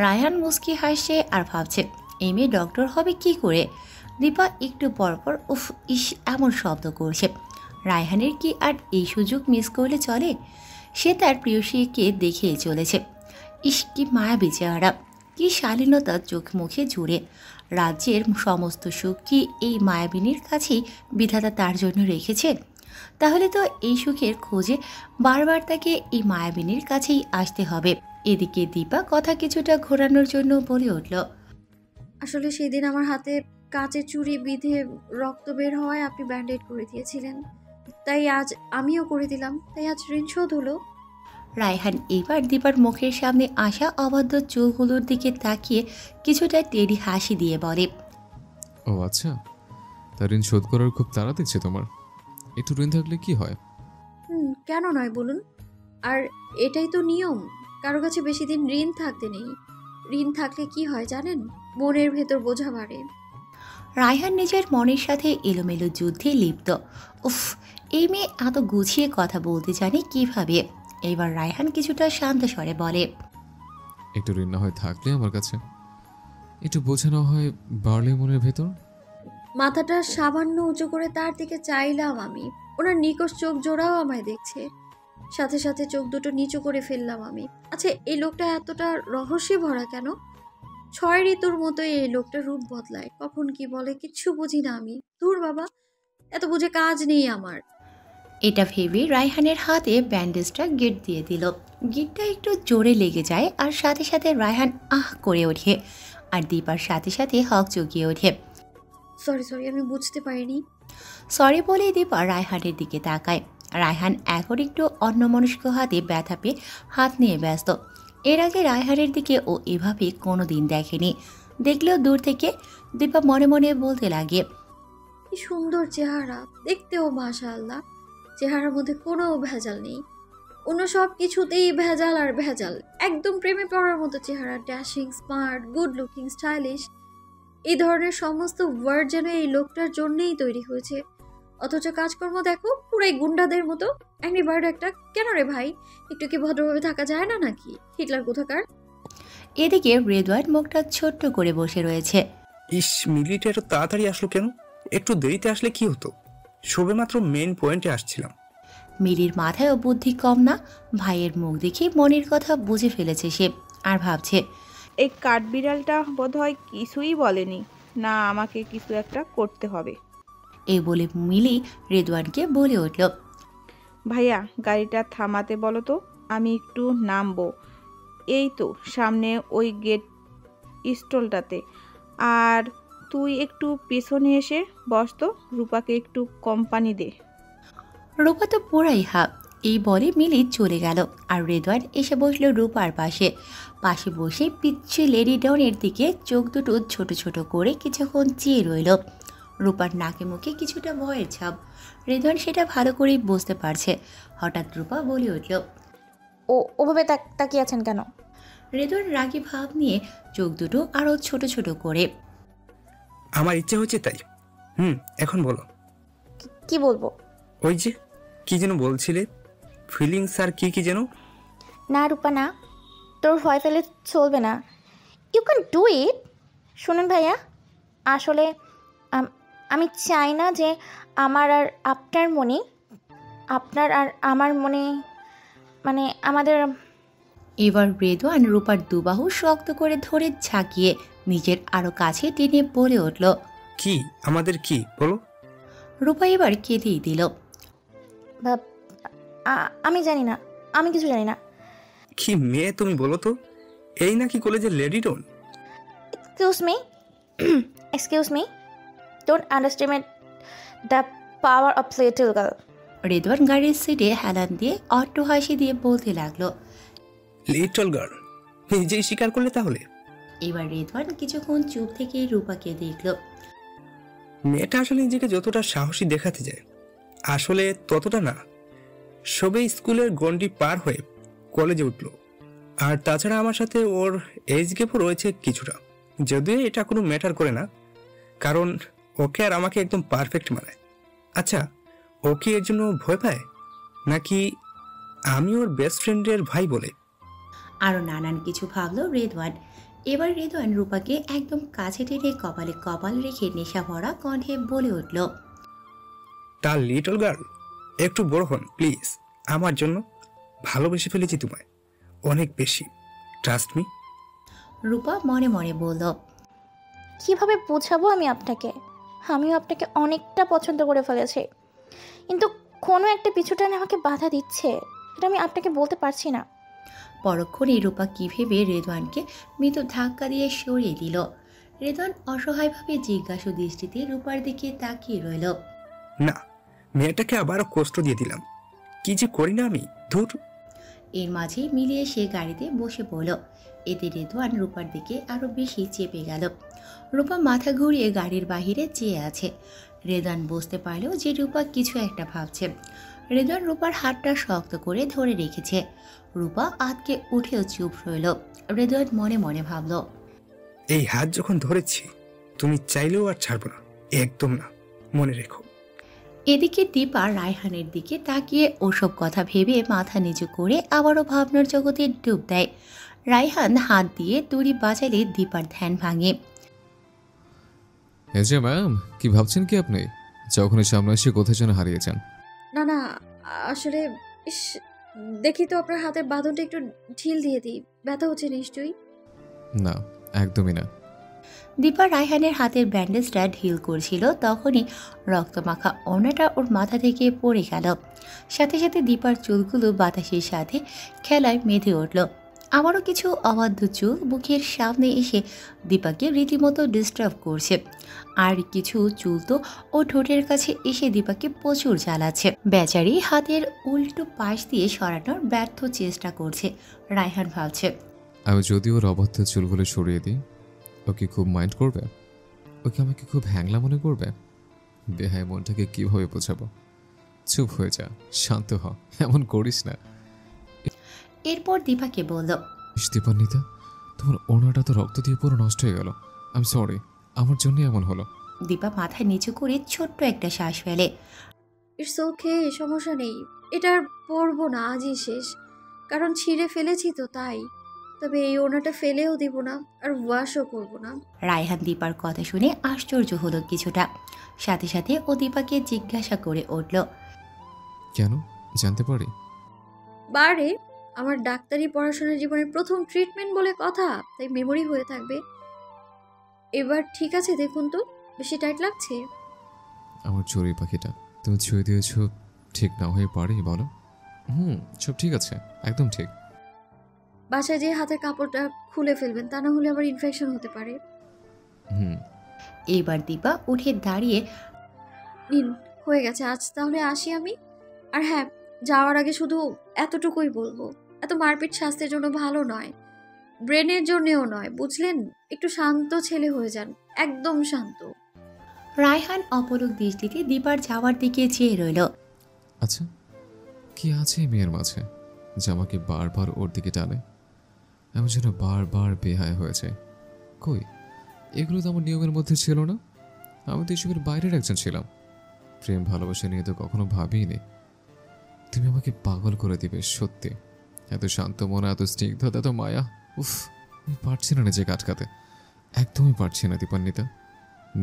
রায়হান মুচকি হাসছে আর ভাবছে, এই মেয়ে ডক্টর হবে কি করে? দীপা একটু পরপর উফ ইস এমন শব্দ করছে। রায়হানের কি আর এই সুযোগ মিস করলে চলে? সে তার প্রিয়সীকে দেখে চলেছে। ইস কি মায়াবী চেহারা, কি শালীনতা চোখ মুখে জুড়ে। রাজ্যের সমস্ত সুখ কি এই মায়াবিনীর কাছেই বিধাতা তার জন্য রেখেছেন? তাহলে তো এই সুখের খোঁজে বারবার তাকে এই মায়াবিনীর কাছেই আসতে হবে। এদিকে দীপা কথা কিছুটা ঘোরানোর জন্য বলে উঠল, আসলে সেদিন আমার হাতে কাচের চুড়ি বিঁধে রক্ত বের হওয়ায় আপনি ব্যান্ডেড করে দিয়েছিলেন, তাই আজ আমিও করে দিলাম, তাই আজ ঋণ শোধ হলো। রায়হান এবার দীপার মুখের সামনে আসা অবাধ্য চোখগুলোর দিকে তাকিয়ে কিছুটা টেরি হাসি দিয়ে বলে, ও আচ্ছা, তার ঋণ শোধ করার খুব তাড়া দিচ্ছে তোমার। একটু ঋণ থাকলে কি হয়? কেন নয় বলুন? আর এটাই তো নিয়ম, কারো কাছে বেশি দিন ঋণ থাকতে নেই। ঋণ থাকলে কি হয় জানেন? মনের ভেতর বোঝা বাড়ে। রায়হান নিজের মনের সাথে এলোমেলো যুদ্ধে লিপ্ত। উফ, এই মেয়ে এত গুছিয়ে কথা বলতে জানে কিভাবে? এবার রায়হান কিছুটা শান্ত স্বরে বলে, একটু ঋণ না হয় থাকলে আমার কাছে, একটু বোঝানো হয় বাড়লে মনের ভেতর। মাথাটা সামান্য উঁচু করে তার দিকে চাইলাম আমি। ওনার নিকষ চোখ জোড়াও আমায় দেখছে। সাথে সাথে চোখ দুটো নিচু করে ফেললাম আমি। আচ্ছা, এই লোকটা এতটা রহস্যে ভরা কেন? 6 ঋতুর মতো এই লোকটা রূপ বদলায়, কখন কি বলে কিচ্ছু বুঝি না আমি। দূর বাবা, এত বুঝে কাজ নেই আমার। এটা ভেবে রায়হানের হাতে ব্যান্ডেজটা গিট দিয়ে দিল। গিটটা একটু জোরে লেগে যায় আর সাথে সাথে রায়হান আহ করে ওঠে আর দীপার সাথে সাথে হক চকিয়ে ওঠে। সরি, আমি বুঝতে পারিনি। সরি বলে দীপা রায়হানের দিকে তাকায়। রায়হান এখন একটু অন্যমনস্ক হাতে ব্যথা পেয়ে হাত নিয়ে ব্যস্ত। এর আগে রায়হানের দিকে ও এভাবে কোনো দিন দেখেনি। দেখলেও দূর থেকে। দীপা মনে মনে বলতে লাগে, কি সুন্দর চেহারা, দেখতেও মাশাআল্লাহ। চেহারার মধ্যে কোনো ভেজাল নেই, অন্য সব কিছুতেই ভেজাল আর ভেজাল। একদম প্রেমে পড়ার মতো চেহারা, dashing, smart, good looking, stylish. এই ধরনের সমস্ত ওয়ার্ড যেন এই লোকটার জন্যই তৈরি হয়েছে। অথচ কাজকর্ম দেখো পুরাই গুন্ডাদের মতো। অ্যাংরি বার্ড একটা। কেন রে ভাই, একটু কি ভদ্রভাবে থাকা যায় না নাকি? হিটলার কোথাকার। এদিকে রেদওয়ান মুখটা ছোট্ট করে বসে রয়েছে। ইস, মিলিটা এত তাড়াতাড়ি আসলো কেন? একটু দেরিতে আসলে কি হতো? সবেমাত্র মেন পয়েন্টে আসছিলাম। মিলির মাথায়ও বুদ্ধি কম না। ভাইয়ের মুখ দেখে মনের কথা বুঝে ফেলেছে সে। আর ভাবছে, এই কাঠবিড়ালটা বোধহয় কিছুই বলেনি, না আমাকে কিছু একটা করতে হবে। এই বলে মিলি রেদওয়ানকে বলে উঠল, ভাইয়া গাড়িটা থামাতে বলো তো, আমি একটু নামবো। এই তো সামনে ওই গেট স্টলটাতে। আর তুই একটু পেছনে এসে বস তো, রূপাকে একটু কোম্পানি দে। রূপা তো পুরাই হাফ। এই বলে মিলি চলে গেল আর রেদওয়ান এসে বসলো রূপার পাশে। পাশে বসে পিচ্ছি লেডি ডনের দিকে চোখ দুটো ছোট ছোট করে কিছুক্ষণ চেয়ে রইল। রূপার নাকে মুখে কিছুটা ভয়ের ছাপ। রেদওয়ান সেটা ভালো করেই বুঝতে পারছে। হঠাৎ রূপা বলে উঠল, ওভাবে তাকিয়ে আছেন কেন? রেদওয়ান রাগী ভাব নিয়ে চোখ দুটো আরো ছোট ছোট করে, আমার ইচ্ছে হচ্ছে তাই। এখন বলো। কি বলবো? ওই যে কি যেন বলছিলে, ফিলিংস আর কি যেন। না রূপা না, তোর ভয় ফেলে চলবে না। You can do it. শুনুন ভাইয়া, আসলে আমি চাই না যে আমার আর আপনার মনে, আপনার আর আমার মনে, মানে আমাদের। এবার রেদওয়ান রূপার দুবাহু শক্ত করে ধরে ঝাঁকিয়ে নিজের আরো কাছে টেনে বলে উঠল, কি আমাদের কি বলো? রূপা এবার কেঁদেই দিল। আমি জানি না, আমি কিছু জানি না। কি মেয়ে তুমি বলো তো, এই নাকি কলেজের lady don? Excuse me, don't underestimate the power of little girl. Redwan গাড়ির সিটে হেলান দিয়ে অট্ট হাসি দিয়ে বলতে লাগলো, লিটল গার্ল? নিজেই স্বীকার করলে তাহলে? এবার রেদওয়ান কিছুক্ষণ চুপ থেকে রূপাকে দেখল। মেয়েটা আসলে নিজেকে যতটা সাহসী দেখাতে যায়, আসলে ততটা না। সবে স্কুলের গণ্ডি পার হয়ে কলেজে উঠল। আর তাছাড়া আমার সাথে ওর এজ গ্যাপও রয়েছে কিছুটা, যদিও এটা কোনো ম্যাটার করে না, কারণ ওকে আর আমাকে একদম পারফেক্ট মানায়। আচ্ছা, ও কি এর জন্য ভয় পায়, নাকি আমি ওর বেস্ট ফ্রেন্ডের ভাই বলে? আরও নানান কিছু ভাবলো রেদওয়ান। এবার রেদওয়ান রূপাকে একদম কাছে টেনে কপালে কপাল রেখে নেশা ভরা কণ্ঠে বলে উঠল, তার লিটল গার্ল, একটু বড় হন প্লিজ। আমার জন্য ভালোবেসে ফেলেছি তোমায়, অনেক বেশি, ট্রাস্ট মি। রূপা মনে মনে বলল, কিভাবে বোঝাবো আমি আপনাকে? আমিও আপনাকে অনেকটা পছন্দ করে ফেলেছি, কিন্তু কোনো একটা পিছুটানে আমাকে বাধা দিচ্ছে, এটা আমি আপনাকে বলতে পারছি না। পরক্ষণে রূপা কি ভেবে রেদওয়ানকে মৃদু ধাক্কা দিয়ে সরিয়ে দিল। রেদওয়ান অসহায়ভাবে জিজ্ঞাসু দৃষ্টিতে রূপার দিকে তাকিয়ে রইল। না, মেয়েটাকে আবারও কষ্ট দিয়ে দিলাম, কি যে করি না আমি, ধুর। এর মাঝে মিলিয়ে সে গাড়িতে বসে পড়ল। এতে রেদওয়ান রূপার দিকে আরো বেশি চেপে গেল। রূপা মাথা ঘুরিয়ে গাড়ির বাহিরে চেয়ে আছে। রেদওয়ান বুঝতে পারল যে রূপা কিছু একটা ভাবছে। রেদওয়ান রূপার হাতটা শক্ত করে ধরে রেখেছে। রূপা আতকে উঠেও চুপ রইল। রেদওয়ান মনে মনে ভাবল, এই হাত যখন ধরেছি তুমি চাইলেও আর ছাড়বো না, একদম না, মনে রেখো। এদিকে দীপা রায়হানের দিকে তাকিয়ে ওসব কথা ভেবে মাথা নিচু করে আবারও ভাবনার জগতে ডুব দেয়। রায়হান হাত দিয়ে দড়ি বাজালে দীপার ধ্যান ভাঙে। এই যে ম্যাম, কি ভাবছেন কি আপনি? যখনই সামনে এসে কোথায় যেন হারিয়ে যান। না না, আসলে ইস, দেখি তো আপনার হাতের বাঁধনটা একটু ঢিল দিয়ে দিই, ব্যথা হচ্ছে নিশ্চয়ই। না, একদমই না। দীপা রায়হানের হাতের ব্যান্ডেজটা ঢিল করছিল, তখনই রক্তমাখা ওড়নাটা ওর মাথা থেকে পড়ে গেল। সাথে সাথে দীপার চুলগুলো বাতাসের সাথে খেলায় মেধে উঠল। আবারও কিছু অবাধ্য চুল মুখের সামনে এসে দীপাকে রীতিমতো ডিস্টার্ব করছে। আর কিছু চুল তো ও ঠোঁটের কাছে এসে দীপাকে প্রচুর জ্বালাচ্ছে। বেচারি হাতের উল্টো পাশ দিয়ে সরানোর ব্যর্থ চেষ্টা করছে। রায়হান ভাবছে, আমি যদি ওর অবাধ্য চুলগুলো সরিয়ে দিই, ও কি খুব মাইন্ড করবে? ও কি আমাকে খুব হ্যাংলা মনে করবে? বেহায় মনটাকে কিভাবে বোঝাবো? চুপ হয়ে যা, শান্ত হ, এমন করিস না। এরপর দীপাকে বলল, দীপান্বিতা, তোমার ওনাটা তো রক্ত দিয়ে পুরো নষ্ট হয়ে গেল। আই এম সরি, আমার জন্যই এমন হলো। দীপা মাথা নিচু করে ছোট্ট একটা শ্বাস ফেলে। ইটস ওকে, সমস্যা নেই, এটা আর পরবো না, আজই শেষ। কারণ ছিঁড়ে ফেলেছি তো তাই। তবে এই ওড়নাটা ফেলেও দিব না, আর ওয়াশও করবো না। রায়হান দীপার কথা শুনে আশ্চর্য হলো কিছুটা। সাথে সাথে ও দীপাকে জিজ্ঞাসা করে উঠল, কেন, জানতে পারি? বারে, আমার ডাক্তারি পড়াশোনার জীবনের প্রথম ট্রিটমেন্ট বলে কথা, তাই মেমোরি হয়ে থাকবে। এবার ঠিক আছে, দেখুন তো বেশি টাইট লাগছে? আমার চড়ুই পাখিটা তুমি ছুঁয়ে দিয়েছ, ঠিক না হয়ে পারে বলো? সব ঠিক আছে, একদম ঠিক। বাসায় যে হাতের কাপড়টা খুলে ফেলবেন, তা না হলে আবার ইনফেকশন হতে পারে। এইবার দীপা উঠে দাঁড়িয়ে, নিন, হয়ে গেছে, আজ তাহলে আসি আমি। আর হ্যাঁ, যাওয়ার আগে শুধু এতটুকুই বলবো, এত মারপিট স্বাস্থ্যের জন্য ভালো নয়, ব্রেনের জন্যও নয়, বুঝলেন? একটু শান্ত ছেলে হয়ে যান, একদম শান্ত। রায়হান অপলক দৃষ্টিতে দীপার যাওয়ার দিকে চেয়ে রইল। আচ্ছা, কি আছে এই মেয়ের মাঝে যে আমাকে বারবার ওর দিকে টানে? আমি যেন বারবার বেহায় হয়েছে। কই, এগুলো তো আমার নিয়মের মধ্যে ছিল না। আমি তো এসবের বাইরের একজন ছিলাম। প্রেম ভালোবাসা নিয়ে তো কখনো ভাবিনি। তুমি আমাকে পাগল করে দিবে, সত্যি। এত শান্ত মনে, এত স্নিগ্ধতা, এত মায়া, উফ, আমি পারছি না নিজেকে আটকাতে, একদমই পারছি না দীপান্বিতা।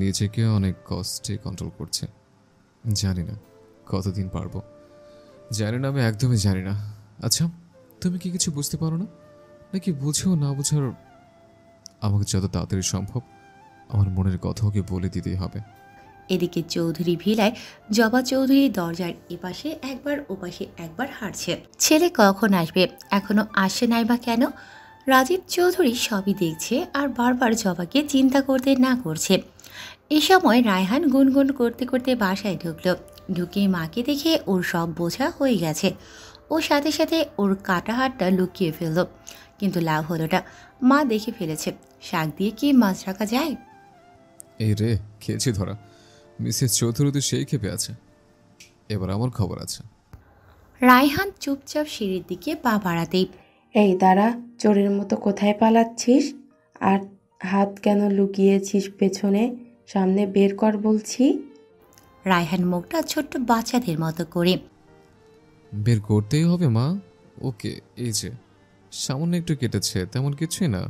নিজেকে অনেক কষ্টে কন্ট্রোল করছে। জানি না কতদিন পারবো, জানি না, আমি একদমই জানি না। আচ্ছা, তুমি কি কিছু বুঝতে পারো না, নাকি বুঝেও না বুঝার আমাকে যত তাড়াতাড়ি সম্ভব আমার মনের কথা ওকে বলে দিতেই হবে। এদিকে চৌধুরী ভিলায় জবা চৌধুরী দরজার এপাশে একবার ওপাশে একবার হাঁটছে। ছেলে কখন আসবে, এখনো আসে নাই বা কেন? রাজীব চৌধুরী সবই দেখছে আর বারবার জবাকে চিন্তা করতে না করছে। এ সময় রায়হান গুনগুন করতে করতে বাসায় ঢুকলো। ঢুকে মাকে দেখে ওর সব বোঝা হয়ে গেছে। ও সাথে সাথে ওর কাটা হাতটা লুকিয়ে ফেলল, কিন্তু লাভ হলোটা, মা দেখে ফেলেছে। শাক দিয়ে কি মাছ রাখা যায়? এই রে, খেয়েছি ধরা। মিসেস চৌধুরী তো সেই খেপে আছে, এবার আমার খবর আছে। রায়হান চুপচাপ সিঁড়ির দিকে পা বাড়াতেই, এই দাঁড়া, চোরের মতো কোথায় পালাচ্ছিস? আর হাত কেন লুকিয়েছিস পেছনে? সামনে বের কর বলছি। রায়হান মুখটা ছোট্ট বাচ্চাদের মতো করে, বের করতেই হবে মা। ওকে, এই যে সামান্য একটু কেটেছে, তেমন কিছুই না।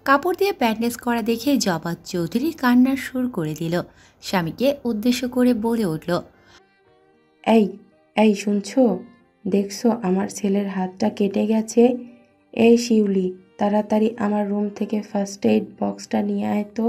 কাপড় দিয়ে ব্যান্ডেজ করা দেখে জবা চৌধুরী কান্নার সুর করে দিল। স্বামীকে উদ্দেশ্য করে বলে উঠল, এই এই শুনছো? দেখছো আমার ছেলের হাতটা কেটে গেছে? এই শিউলি, তাড়াতাড়ি আমার রুম থেকে ফার্স্ট এইড বক্সটা নিয়ে আয় তো।